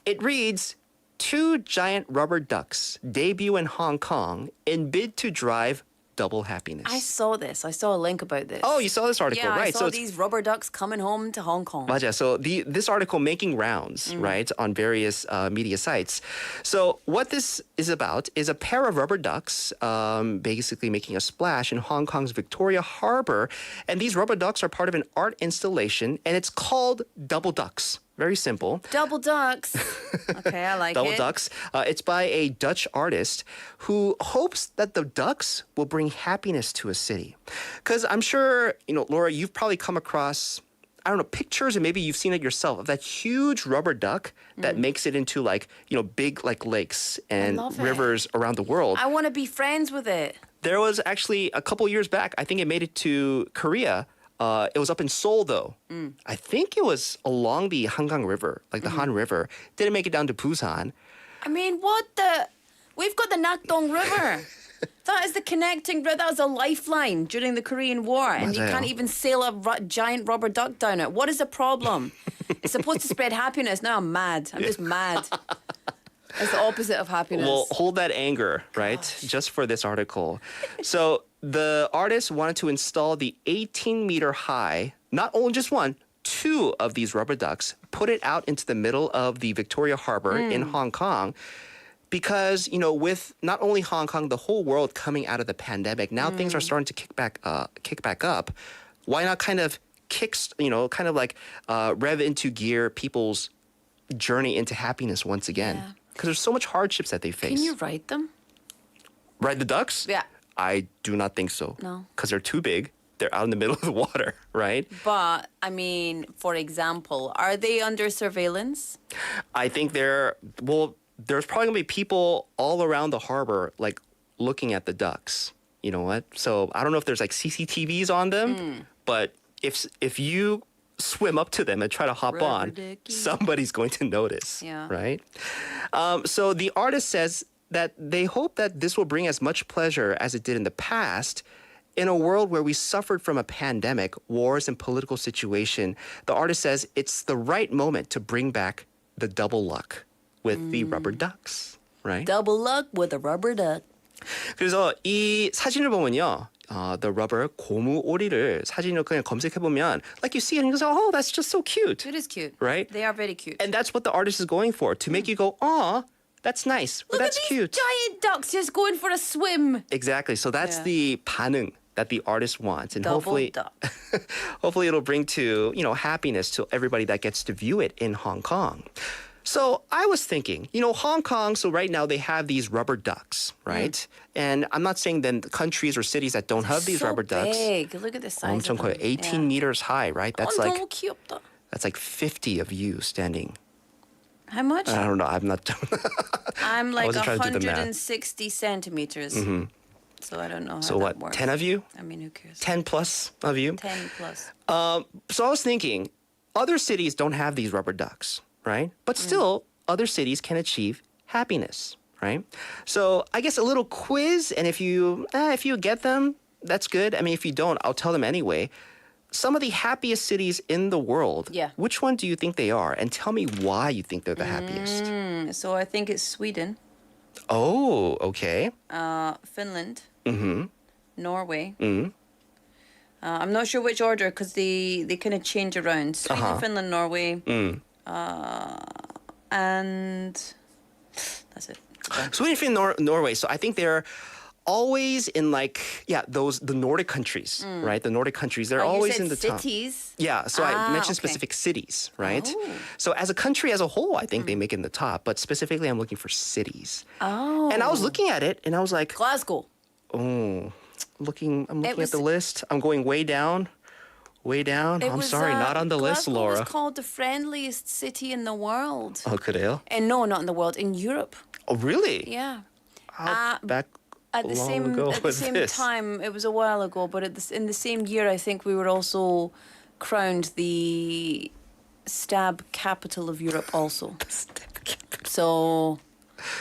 G: It reads, 2 giant rubber ducks debut in Hong Kong in bid to drive double happiness.
F: I saw this. I saw a link about this.
G: Oh, you saw this article,
F: yeah,
G: right?
F: I saw these rubber ducks coming home to Hong Kong.
G: 맞아. So this article making rounds, right, on various media sites. So what this is about is a pair of rubber ducks basically making a splash in Hong Kong's Victoria Harbor. And these rubber ducks are part of an art installation, and it's called Double Ducks. Very simple.
F: Double ducks. Okay, I like
G: Double
F: it.
G: Ducks. It's by a Dutch artist who hopes that the ducks will bring happiness to a city. Because I'm sure, Laura, you've probably come across, pictures, and maybe you've seen it yourself, of that huge rubber duck that makes it into big lakes and rivers around the world.
F: I want to be friends with it.
G: There was actually a couple years back, I think it made it to Korea. It was up in Seoul, though. I think it was along the Hangang River, like the Han River. Didn't make it down to Busan.
F: We've got the Nakdong River. That is the connecting river. That was a lifeline during the Korean War. And you
G: 맞아요.
F: can't even sail a giant rubber duck down it. What is the problem? It's supposed to spread happiness. Now I'm mad. I'm just mad. It's the opposite of happiness.
G: Well, hold that anger, right? Just for this article. So the artist wanted to install the 18-meter high, not only just one, 2 of these rubber ducks, put it out into the middle of the Victoria Harbor in Hong Kong. Because, with not only Hong Kong, the whole world coming out of the pandemic, now things are starting to kick back up. Why not kind of rev into gear people's journey into happiness once again? Because there's so much hardships that they face.
F: Can you ride them?
G: Ride the ducks?
F: Yeah.
G: I do not think so.
F: No.
G: Because they're too big. They're out in the middle of the water, right?
F: But, I mean, for example, are they under surveillance?
G: I think there's probably going to be people all around the harbor, like, looking at the ducks. You know what? So I don't know if there's, like, CCTVs on them, but if you swim up to them and try to hop on, somebody's going to notice, right? So the artist says that they hope that this will bring as much pleasure as it did in the past. In a world where we suffered from a pandemic, wars, and political situation, the artist says it's the right moment to bring back the double luck with the rubber ducks, right?
F: Double luck with a rubber duck.
G: 그래서 이 사진을 보면요. The rubber 고무 오리를 사진을 그냥 검색해보면 like you see it and you go, oh, that's just so cute.
F: It is cute.
G: Right?
F: They are very cute.
G: And that's what the artist is going for, to make you go, oh, that's nice.
F: Look
G: that's
F: at these
G: cute.
F: giant ducks just going for a swim.
G: Exactly. So that's the 반응 that the artist wants. And
F: Double
G: hopefully
F: duck.
G: hopefully it'll bring to, happiness to everybody that gets to view it in Hong Kong. So I was thinking, Hong Kong, so right now they have these rubber ducks, right? And I'm not saying then countries or cities that don't have these rubber ducks.
F: Big. Look at the size
G: 엄청
F: of them.
G: 커요. 18 meters high, right? That's
F: 너무 귀엽다.
G: that's like 50 of you standing.
F: How much?
G: I don't know. I'm not.
F: I'm like
G: wasn't trying to do the math.
F: 160 centimeters. So I don't know how
G: So
F: that
G: what,
F: works.
G: 10 of you?
F: I mean, who cares?
G: 10 plus of you?
F: 10 plus.
G: So I was thinking, other cities don't have these rubber ducks, right? But still, other cities can achieve happiness, right? So I guess a little quiz, and if you get them, that's good. I mean, if you don't, I'll tell them anyway. Some of the happiest cities in the world.
F: Yeah.
G: Which one do you think they are? And tell me why you think they're the happiest.
F: So I think it's Sweden,
G: Oh, okay.
F: Finland,
G: Mm-hmm.
F: Norway.
G: Mm-hmm.
F: I'm not sure which order because they kind of change around. Sweden, Finland, Norway, and that's it.
G: Sweden, Finland, Norway. So I think they're always in the Nordic countries, right? The Nordic countries, they're always in the top.
F: Cities.
G: Yeah, so I mentioned
F: okay.
G: specific cities, right?
F: Oh.
G: So as a country as a whole, I think they make it in the top, but specifically I'm looking for cities.
F: Oh.
G: And I was looking at it and I was like,
F: Glasgow.
G: oh, I'm looking at the list. I'm going way down. I'm sorry, not on the list, Laura.
F: Glasgow was called the friendliest city in the world.
G: Oh, 그래요?
F: And no, not in the world, in Europe.
G: Oh, really?
F: Yeah.
G: How back
F: At the
G: long
F: same
G: ago
F: at the
G: was
F: same
G: this?
F: time, it was a while ago, but in the same year, I think we were also crowned the stab capital of Europe. Also, so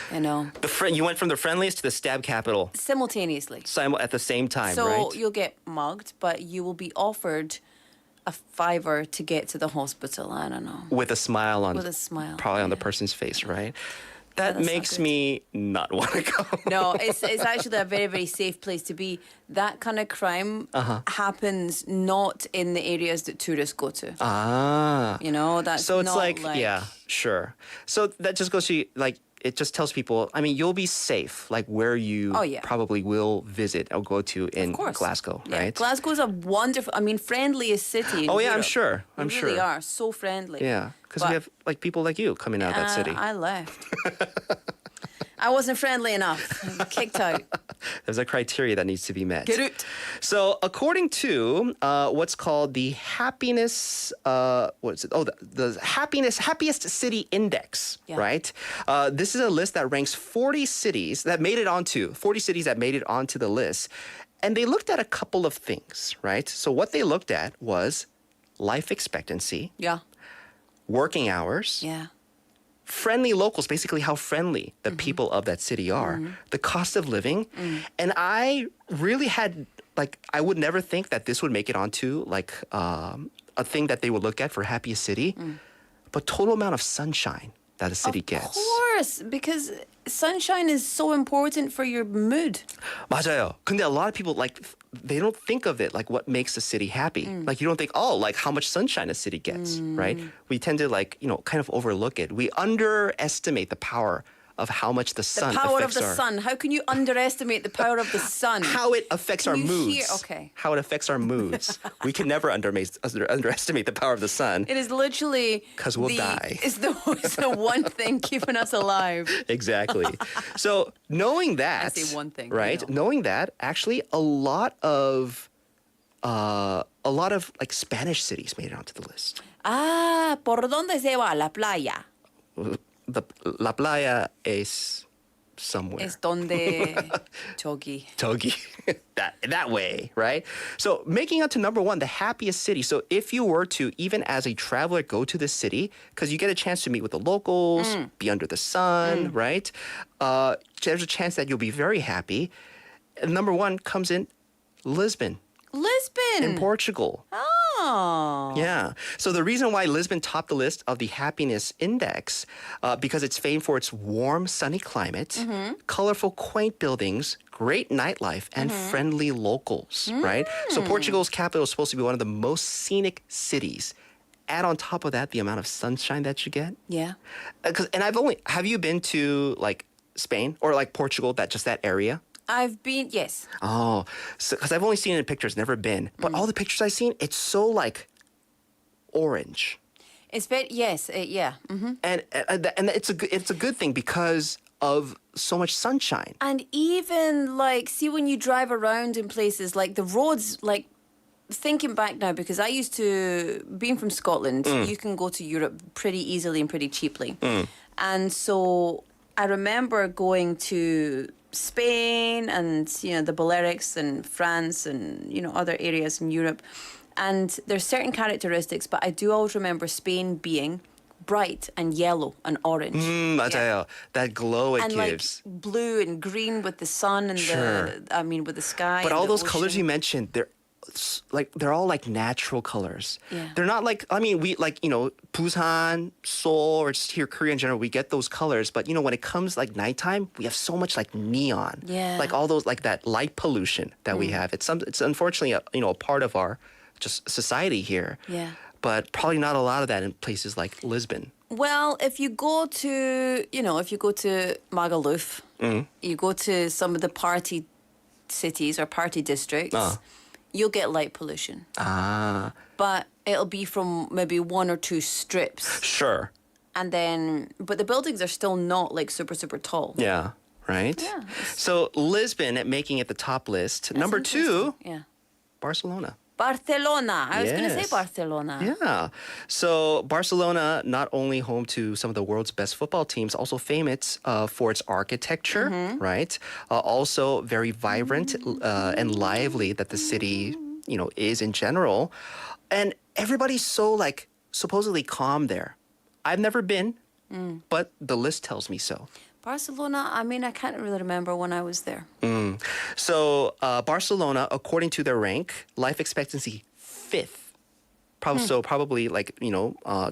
G: You went from the friendliest to the stab capital
F: simultaneously.
G: at the same time,
F: So
G: right?
F: you'll get mugged, but you will be offered a $5 to get to the hospital. I don't know.
G: With a smile on.
F: With a smile,
G: probably on the person's face, right? That
F: that's not
G: makes
F: good.
G: me not want to go.
F: No, it's actually a very, very safe place to be. That kind of crime happens not in the areas that tourists go to.
G: Ah.
F: That's
G: so it's
F: not
G: yeah, sure. So that just goes to it just tells people, I mean, you'll be safe, where you probably will visit or go to in Glasgow,
F: Yeah,
G: right?
F: Glasgow's a wonderful, friendliest city. In
G: Oh, yeah, I'm
F: Europe.
G: sure. I'm
F: They
G: sure.
F: really are so friendly.
G: Yeah, because we have people like you coming out of that city.
F: I left. I wasn't friendly enough. Kicked out.
G: There's a criteria that needs to be met.
F: Get out.
G: So according to what's called the happiness, what is it? Oh, the happiest city index, right? This is a list that ranks 40 cities that made it onto the list. And they looked at a couple of things, right? So what they looked at was life expectancy, working hours, friendly locals, basically how friendly the people of that city are, the cost of living. And I really had, I would never think that this would make it onto a thing that they would look at for happiest city, but total amount of sunshine that a city gets.
F: Of course, because sunshine is so important for your mood.
G: 맞아요. 근데 a lot of people they don't think of it like what makes a city happy. Like you don't think, oh, like how much sunshine a city gets, right? We tend to kind of overlook it. We underestimate the power of how much the sun
F: The power of
G: affects
F: the sun. How can you underestimate the power of the sun?
G: how it affects our
F: Can you
G: moods.
F: hear- okay.
G: How it affects our moods. We can never underestimate the power of the sun.
F: It is literally
G: 'Cause we'll die.
F: It's the one thing keeping us alive.
G: Exactly. So knowing that,
F: I say one thing,
G: right?
F: you know.
G: Knowing that, actually, a lot of like Spanish cities made it onto the list.
F: Ah, ¿por dónde se va la playa?
G: La playa es somewhere.
F: Es donde 저기.
G: Togi. that way, right? So making it to number one, the happiest city. So if you were to, even as a traveler, go to this city, because you get a chance to meet with the locals, be under the sun, right? There's a chance that you'll be very happy. And number one comes in Lisbon.
F: Lisbon.
G: In Portugal.
F: Oh.
G: Yeah. So the reason why Lisbon topped the list of the happiness index, because it's famed for its warm, sunny climate, colorful, quaint buildings, great nightlife, and friendly locals, right? So Portugal's capital is supposed to be one of the most scenic cities. Add on top of that the amount of sunshine that you get.
F: Yeah.
G: Have you been to like Spain or like Portugal, that area?
F: I've been, yes.
G: Oh, because I've only seen it in pictures, never been. But all the pictures I've seen, it's so like orange.
F: It's yes, yeah.
G: And it's a good thing because of so much sunshine.
F: And even see when you drive around in places like the roads, thinking back now, because I used to, being from Scotland, you can go to Europe pretty easily and pretty cheaply. And so I remember going to Spain and the Balearics and France and other areas in Europe, and there's certain characteristics, but I do always remember Spain being bright and yellow and orange.
G: 맞아요. That glow it
F: and
G: gives.
F: Blue and green with the sun and with the sky.
G: But
F: and
G: all
F: the
G: those
F: ocean.
G: colors you mentioned, they're all like natural colors.
F: Yeah.
G: They're not we Busan, Seoul, or just here Korea in general, we get those colors, but when it comes like nighttime, we have so much like neon.
F: Yeah.
G: Like all those that light pollution that we have. It's unfortunately a part of our just society here.
F: Yeah.
G: But probably not a lot of that in places like Lisbon.
F: Well, if you go to Magaluf, you go to some of the party cities or party districts, you'll get light pollution. But it'll be from maybe one or two strips.
G: Sure.
F: And then, but the buildings are still not super, super tall.
G: Yeah, right?
F: Yeah.
G: So Lisbon making it the top list. Number 2,
F: Yeah.
G: Barcelona.
F: Barcelona. I was going to say
G: Yes.
F: Barcelona.
G: Yeah. So Barcelona, not only home to some of the world's best football teams, also famous for its architecture, right? Also very vibrant and lively that the city, is in general. And everybody's so supposedly calm there. I've never been, but the list tells me so.
F: Barcelona, I can't really remember when I was there.
G: So Barcelona, according to their rank, life expectancy 5th. Probably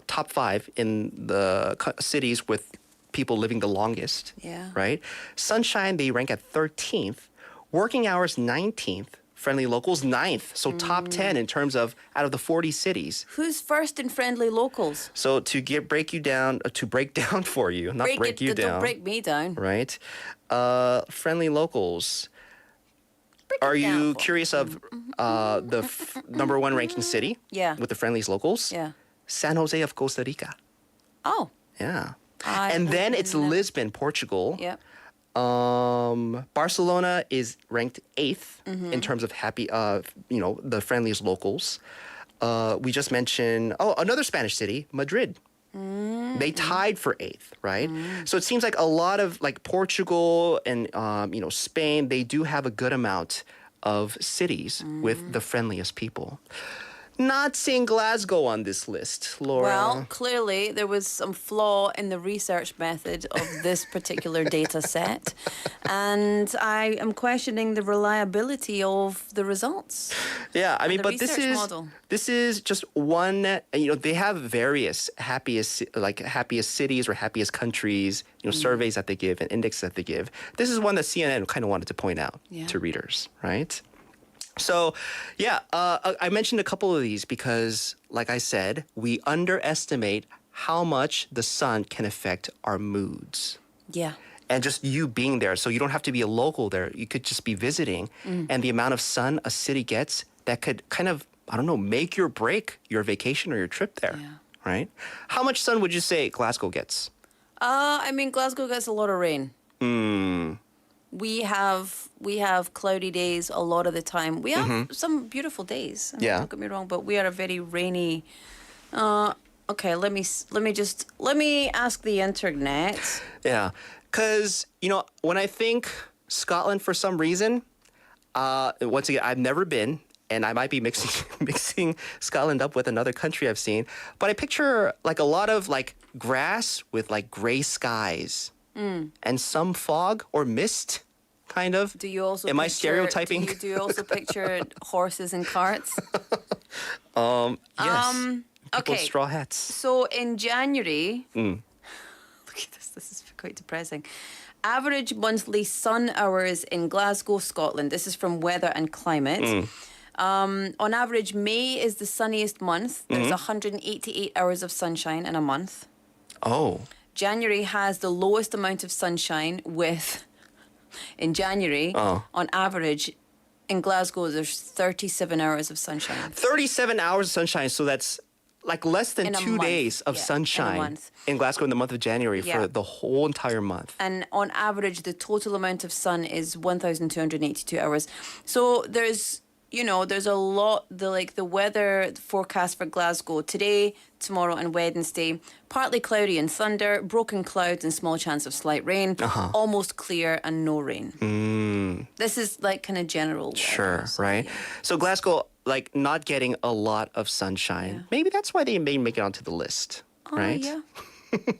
G: top 5 in the cities with people living the longest.
F: Yeah.
G: Right? Sunshine, they rank at 13th. Working hours, 19th. Friendly locals, 9th. So top 10 in terms of out of the 40 cities.
F: Who's first in friendly locals?
G: So to break down for you, not break you down.
F: Don't break me down.
G: Right? Friendly locals. Are you curious of the number 1 ranking city?
F: Yeah.
G: With the friendliest locals?
F: Yeah.
G: San Jose of Costa Rica.
F: Oh.
G: Yeah. And then it's Lisbon, Portugal.
F: Yep.
G: Barcelona is ranked 8th in terms of the friendliest locals. We just mentioned, another Spanish city, Madrid. They tied for 8th, right? So it seems like a lot of Portugal and Spain, they do have a good amount of cities with the friendliest people. not seeing Glasgow on this list, Laura.
F: Well, clearly there was some flaw in the research method of this particular data set, and I am questioning the reliability of the results.
G: Yeah, I mean,
F: the
G: but
F: research model.
G: this is just one. You know, they have various happiest cities or happiest countries. You know, surveys that they give and index that they give. This is one that CNN kind of wanted to point out to readers, right? So, yeah, I mentioned a couple of these because, like I said, we underestimate how much the sun can affect our moods.
F: Yeah.
G: And just you being there, so you don't have to be a local there. You could just be visiting, and the amount of sun a city gets that could kind of, I don't know, make or break your vacation or your trip there, right? How much sun would you say Glasgow gets?
F: I mean, Glasgow gets a lot of rain. We have cloudy days a lot of the time. We have some beautiful days. I mean, don't get me wrong, but we are a very rainy. Okay, let me ask the internet.
G: Yeah, because you know when I think Scotland for some reason, once again I've never been, and I might be mixing Scotland up with another country I've seen, but I picture like a lot of like grass with like gray skies. And some fog or mist, kind of.
F: Do you also?
G: Am I stereotyping?
F: Do you also picture horses and carts?
G: Yes. People with
F: Okay.
G: straw hats.
F: So in January, look at this. This is quite depressing. Average monthly sun hours in Glasgow, Scotland. This is from Weather and Climate. On average, May is the sunniest month. There's 188 hours of sunshine in a month.
G: Oh.
F: January has the lowest amount of sunshine with, in January, on average, in Glasgow, there's 37 hours of sunshine.
G: 37 hours of sunshine, so that's like less than
F: In a
G: 2
F: month.
G: days of
F: Yeah, in a
G: sunshine
F: month.
G: in Glasgow in the month of January for the whole entire month.
F: And on average, the total amount of sun is 1,282 hours. So there's a lot. The weather forecast for Glasgow today, tomorrow, and Wednesday: partly cloudy and thunder, broken clouds and small chance of slight rain, almost clear and no rain. This is like kind of general weather.
G: Sure, right? So Glasgow, like not getting a lot of sunshine. Maybe that's why they may make it onto the list, right?
F: Yeah.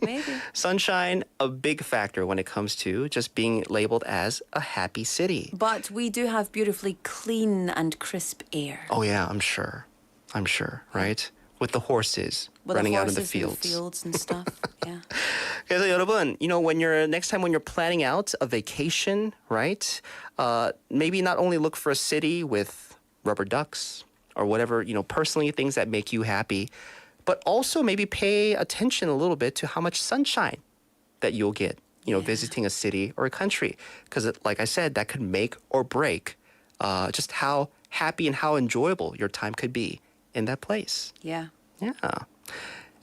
F: Maybe.
G: Sunshine, a big factor when it comes to just being labeled as a happy city.
F: But we do have beautifully clean and crisp air.
G: Oh yeah, I'm sure, right? With the horses running out in the fields.
F: And stuff. Yeah.
G: 그래서 여러분, you know, next time when you're planning out a vacation, right? Maybe not only look for a city with rubber ducks or whatever, you know, personally things that make you happy, but also maybe pay attention a little bit to how much sunshine that you'll get, you know, visiting a city or a country. Because like I said, that could make or break just how happy and how enjoyable your time could be in that place.
F: Yeah.
G: Yeah.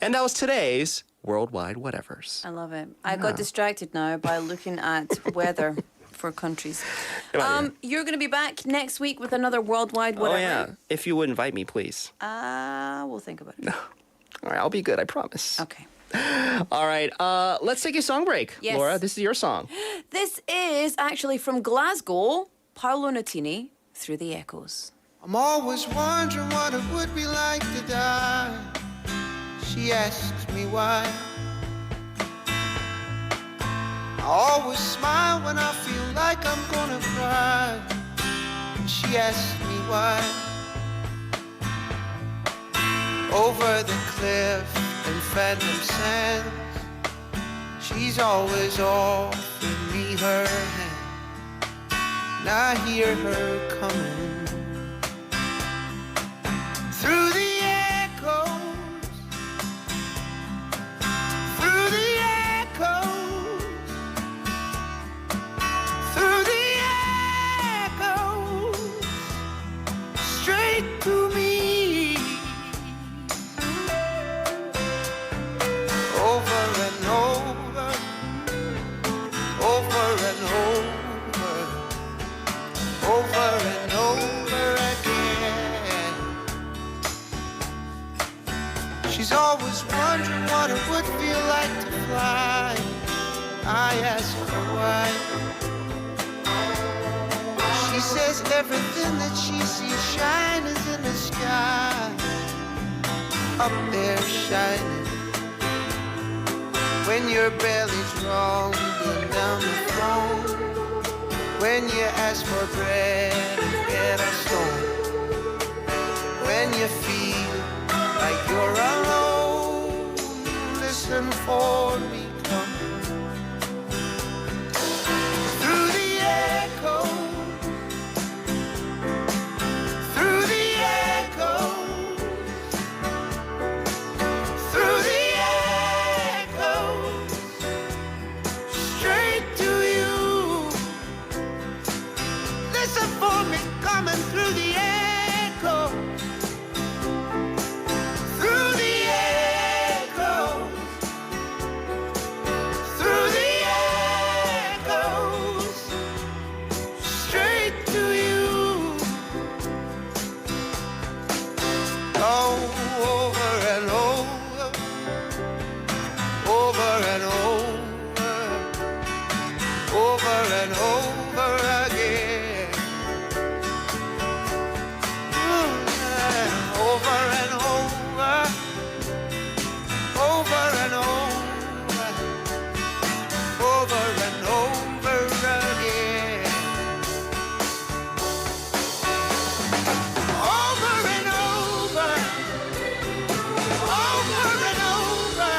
G: And that was today's Worldwide Whatevers.
F: I love it. I got distracted now by looking at weather for countries. You're going to be back next week with another Worldwide Whatever.
G: Oh, yeah. If you would invite me, please.
F: We'll think about it.
G: All right, I'll be good, I promise.
F: Okay.
G: All right, let's take a song break.
F: Yes.
G: Laura, this is your song.
F: This is actually from Glasgow, Paolo Nutini, Through the Echoes.
H: I'm always wondering what it would be like to die. She asks me why. I always smile when I feel like I'm gonna cry. She asks me why. Over the cliff in phantom sands, she's always offering me her hand, and I hear her coming through the echoes, through the echoes, through the echoes, straight to me. Over and over, over and over, over and over again. She's always wondering what it would feel like to fly. I ask her why. She says everything that she sees shine is in the sky. up there shining. When your belly's rumbling down the phone, when you ask for bread and get a stone, when you feel like you're alone, listen for me coming through the echo, through the echo, through the echo, straight to you. Listen for me coming through the echo, through the echo, through the echoes, straight to you. Oh, over and over, over and over, over and over again. Over and over, over and over, over and over again. Over and over, over and over,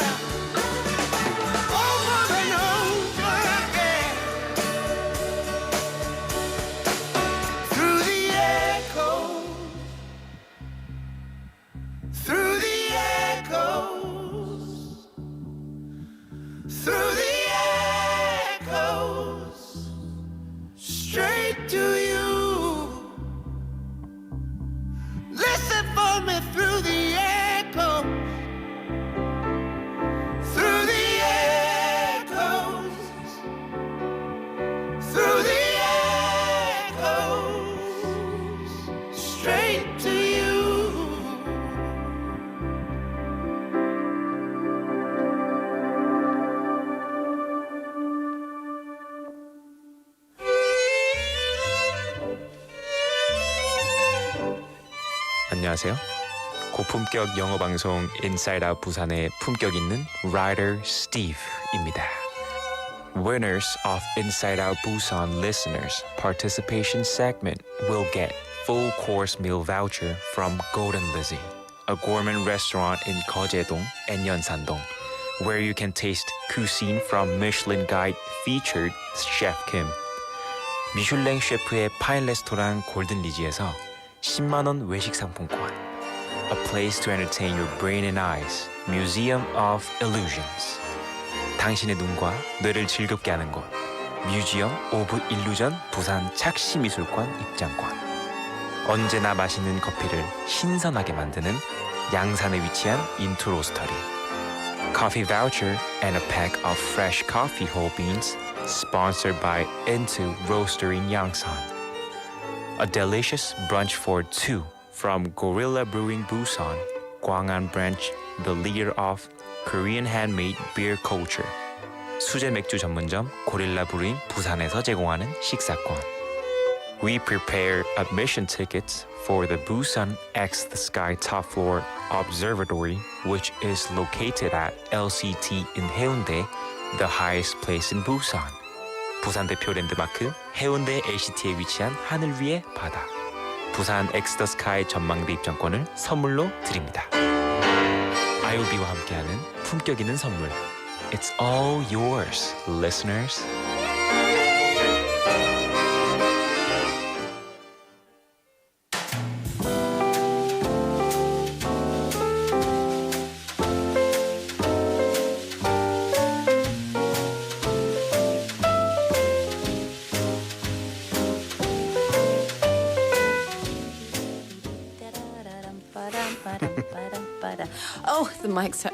H: over and over again. Through the echoes, through the echoes, through the echoes, straight to you. Listen for me through the echo, through the echoes, through the echoes, straight to you.
S: 안녕하세요. 고품격 영어 방송 Inside Out 부산의 품격 있는 Writer Steve입니다. Winners of Inside Out Busan listeners participation segment will get full course meal voucher from Golden Lizzie, a gourmet restaurant in 거제동 and 연산동, where you can taste cuisine from Michelin Guide featured Chef Kim. 미슐랭 셰프의 파인 레스토랑 골든 리지에서 10만 원 외식 상품권. A place to entertain your brain and eyes. Museum of Illusions. 당신의 눈과 뇌를 즐겁게 하는 곳. Museum of Illusion 부산 착시미술관 입장권. 언제나 맛있는 커피를 신선하게 만드는 양산에 위치한 인투 로스터리. Coffee voucher and a pack of fresh coffee whole beans sponsored by Into Roastery in Yangsan. A delicious brunch for two from Gorilla Brewing Busan, Gwangan branch, the leader of Korean handmade beer culture. 수제 맥주 전문점 고릴라 브루잉 부산에서 제공하는 식사권. We prepare admission tickets for the Busan X the Sky Top Floor Observatory, which is located at LCT in Haeundae, the highest place in Busan. 부산 대표 랜드마크 해운대 LCT에 위치한 하늘 위의 바다. 부산 X the Sky 전망대 입장권을 선물로 드립니다. IOB와 함께하는 품격 있는 선물. It's all yours, listeners.
F: Oh, the mic's out.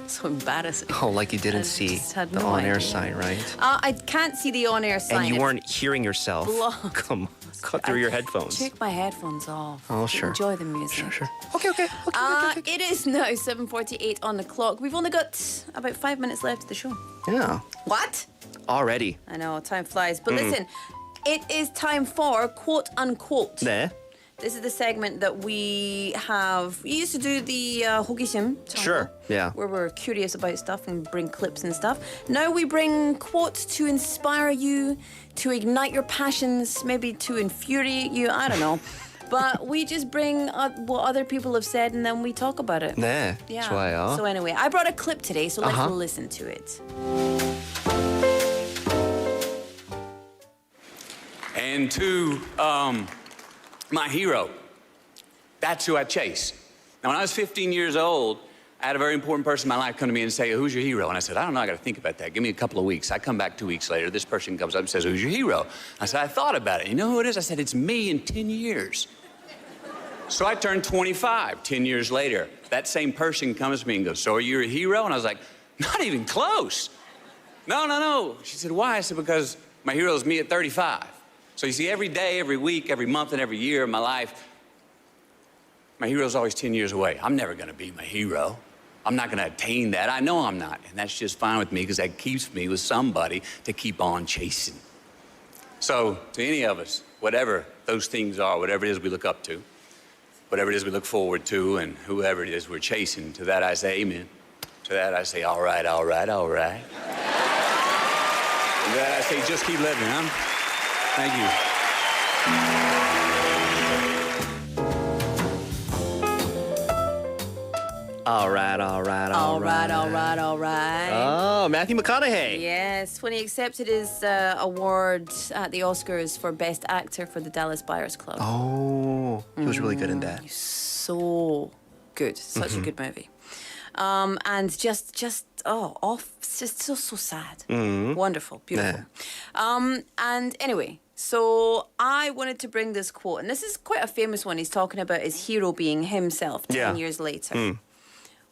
F: So embarrassing.
G: Oh, like you didn't see
F: just had
G: the
F: no
G: on-air
F: idea.
G: sign, right?
F: I can't see the on-air sign.
G: And you
F: It's
G: weren't hearing yourself.
F: blocked.
G: Come on, cut through your headphones.
F: Take my headphones off.
G: Oh, sure.
F: Enjoy the music.
G: Sure. Okay.
F: It is now 7:48 on the clock. We've only got about 5 minutes left of the show.
G: Yeah.
F: What?
G: Already.
F: I know, time flies. But listen, it is time for quote unquote.
G: 네.
F: This is the segment that we used to do the 호기심.
G: Sure. Yeah.
F: Where we're curious about stuff and bring clips and stuff. Now we bring quotes to inspire you, to ignite your passions, maybe to infuriate you. I don't know. But we just bring what other people have said and then we talk about it.
G: 네,
F: Yeah.
G: 좋아요.
F: So anyway, I brought a clip today, so let's listen to it.
T: And to my hero, that's who I chase. Now, when I was 15 years old, I had a very important person in my life come to me and say, who's your hero? And I said, I don't know, I got to think about that. Give me a couple of weeks. I come back 2 weeks later. This person comes up and says, who's your hero? I said, I thought about it. You know who it is? I said, it's me in 10 years. So I turned 25 10 years later. That same person comes to me and goes, so are you a hero? And I was like, not even close. No. She said, why? I said, because my hero is me at 35. So you see, every day, every week, every month, and every year of my life, my hero's always 10 years away. I'm never going to be my hero. I'm not going to attain that. I know I'm not. And that's just fine with me because that keeps me with somebody to keep on chasing. So to any of us, whatever those things are, whatever it is we look up to, whatever it is we look forward to, and whoever it is we're chasing, to that I say amen. To that I say, all right, all right, all right. To that I say, just keep living, huh? Thank you.
G: All right. Oh, Matthew McConaughey.
F: Yes, when he accepted his award at the Oscars for Best Actor for the Dallas Buyers Club.
G: Oh, he was really good in that.
F: So good. Such a good movie. And just it's just so sad. Wonderful, beautiful. And anyway, so I wanted to bring this quote, and this is quite a famous one. He's talking about his hero being himself 10 years later.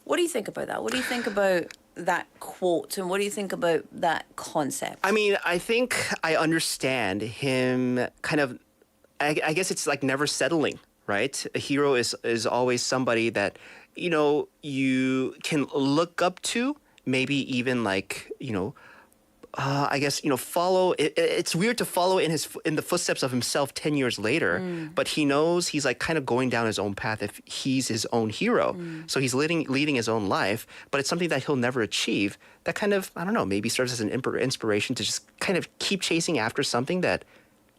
F: What do you think about that? What do you think about that quote, and what do you think about that concept?
G: I mean, I think I understand him kind of, I guess it's like never settling, right? A hero is always somebody that, you can look up to, maybe even like, I guess, follow. It's weird to follow in the footsteps of himself 10 years later, but he knows he's like kind of going down his own path if he's his own hero. So he's leading his own life, but it's something that he'll never achieve. That kind of, I don't know, maybe serves as an inspiration to just kind of keep chasing after something that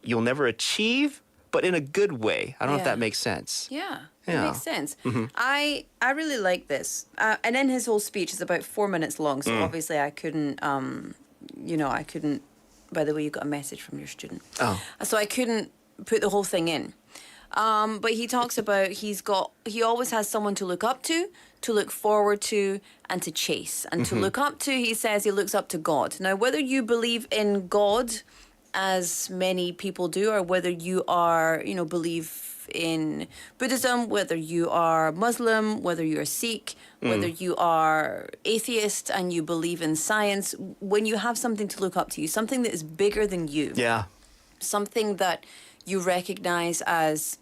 G: you'll never achieve, but in a good way. I don't know if that makes sense.
F: Yeah. It makes sense. I really like this. And then his whole speech is about 4 minutes long, so obviously I couldn't, I couldn't, by the way, you got a message from your student.
G: Oh.
F: So I couldn't put the whole thing in. But he talks about he always has someone to look up to look forward to, and to chase. And to look up to, he says he looks up to God. Now, whether you believe in God, as many people do, or whether you are, believe in Buddhism, whether you are Muslim, whether you're Sikh, whether you are atheist and you believe in science, when you have something to look up to, something that is bigger than you, something that you recognize as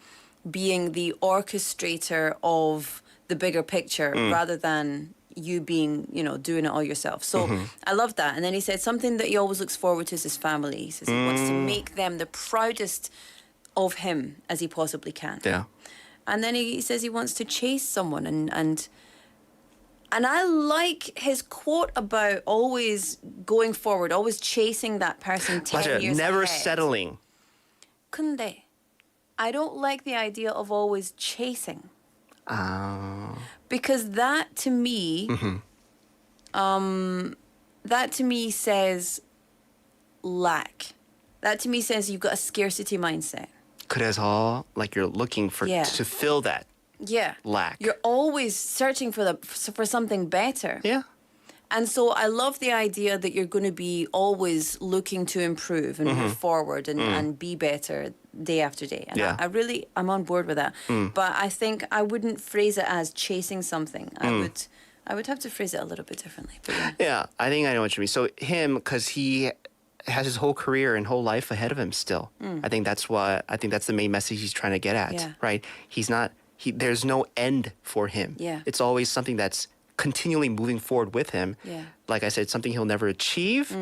F: being the orchestrator of the bigger picture rather than you being, doing it all yourself. So I love that. And then he said something that he always looks forward to is his family. He says he wants to make them the proudest of him as he possibly can.
G: Yeah.
F: And then he says he wants to chase someone, and I like his quote about always going forward, always chasing that person 10 years
G: never
F: ahead.
G: settling.
F: 근데 I don't like the idea of always chasing. Because that to me says lack. That to me says you've got a scarcity mindset.
G: 그래서 like you're looking for to fill that lack.
F: You're always searching for something better.
G: Yeah.
F: And so I love the idea that you're going to be always looking to improve and move forward and be better day after day. And I'm on board with that. But I think I wouldn't phrase it as chasing something. I would have to phrase it a little bit differently. But
G: I think I know what you mean. So him, because he has his whole career and whole life ahead of him still. I think that's the main message he's trying to get at, right? There's no end for him.
F: Yeah.
G: It's always something that's continually moving forward with him.
F: Yeah.
G: Like I said, something he'll never achieve,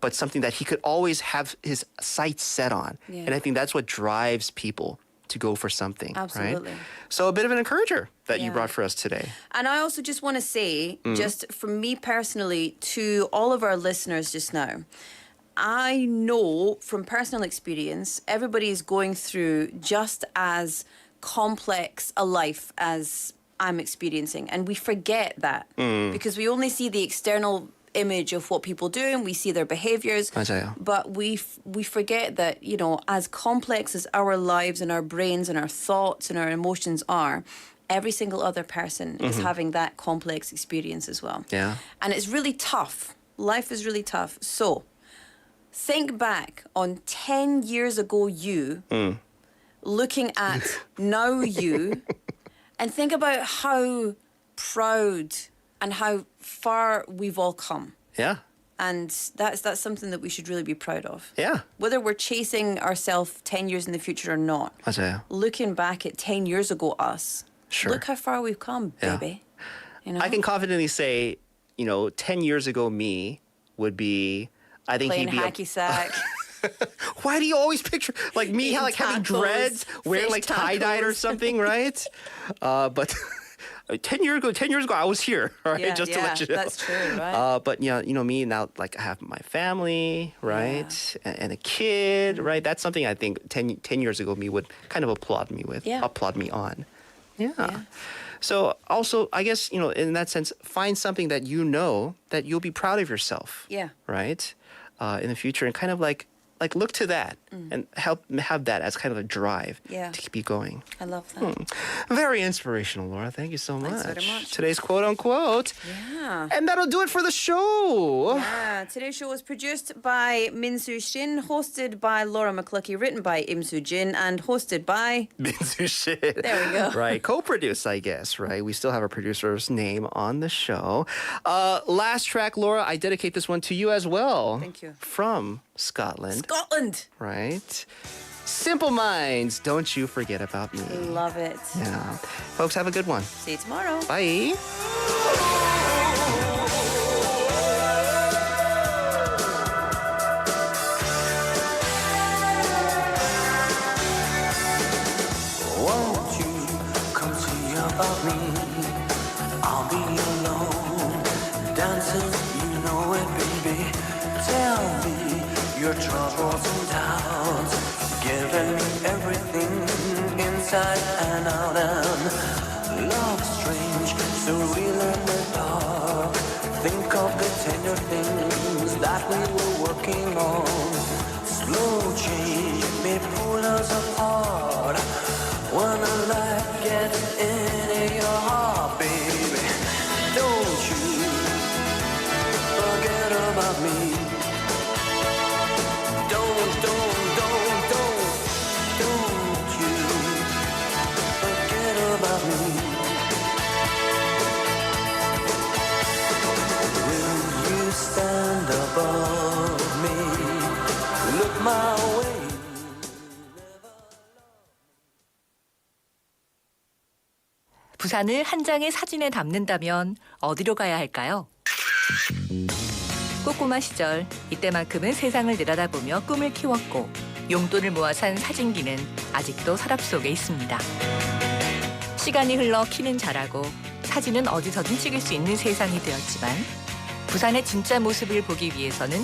G: but something that he could always have his sights set on.
F: Yeah.
G: And I think that's what drives people to go for something.
F: Absolutely.
G: Right? So a bit of an encourager that you brought for us today.
F: And I also just want to say, just from me personally, to all of our listeners just now, I know from personal experience, everybody is going through just as complex a life as I'm experiencing. And we forget that because we only see the external image of what people do and we see their behaviors.
G: 맞아요.
F: But we forget that, you know, as complex as our lives and our brains and our thoughts and our emotions are, every single other person is having that complex experience as well.
G: Yeah.
F: And it's really tough. Life is really tough. So think back on 10 years ago you, looking at now you, and think about how proud and how far we've all come.
G: Yeah.
F: And that's something that we should really be proud of.
G: Yeah.
F: Whether we're chasing ourselves 10 years in the future or not,
G: 맞아요.
F: looking back at 10 years ago us, look how far we've come,
G: Yeah.
F: baby. You know?
G: I can confidently say, 10 years ago me would be, I think
F: Playing
G: he'd be
F: hacky sack.
G: Why do you always picture like me
F: Eating
G: like having
F: tacos,
G: dreads, wearing
F: fish
G: like tie-dyed or
F: tacos.
G: something, right? But 10 years ago I was here, right?
F: Yeah,
G: Just to let you know.
F: that's true, right?
G: But me now, like I have my family, right? And a kid, right? That's something I think 10 years ago me would kind of applaud me on. Yeah. So also, I guess, in that sense, find something that you know that you'll be proud of yourself.
F: Yeah.
G: Right? In the future, and kind of like look to that and have that as kind of a drive to keep you going.
F: I love that.
G: Very inspirational, Laura. Thank you so much.
F: Thanks very much.
G: Today's quote unquote.
F: Yeah.
G: And that'll do it for the show.
F: Yeah, today's show was produced by Min-Soo Shin, hosted by Laura McCluskey, written by Im-Soo Jin, and hosted by
G: Min-Soo Shin.
F: There we go.
G: Right, co-produced, I guess, right? We still have our producer's name on the show. Last track, Laura, I dedicate this one to you as well.
F: Thank you.
G: From Scotland.
F: Scotland.
G: Right? Simple Minds, Don't You Forget About Me.
F: Love it.
G: Yeah. Folks, have a good one.
F: See you tomorrow.
G: Bye.
H: Won't you come see about me? I'll be alone, dancing, you know it, baby. Tell me your troubles and doubts, giving me everything inside and out. And love strange, so real in the dark. Think of the tender things that we were working on. Slow change may pull us apart. When the light gets into your heart, baby, don't you forget about me. Don't you forget about me. Will you stand above me? Look my way.
B: 부산을 한 장의 사진에 담는다면 어디로 가야 할까요? 꼬꼬마 시절 이때만큼은 세상을 내려다보며 꿈을 키웠고 용돈을 모아 산 사진기는 아직도 서랍 속에 있습니다. 시간이 흘러 키는 자라고 사진은 어디서든 찍을 수 있는 세상이 되었지만 부산의 진짜 모습을 보기 위해서는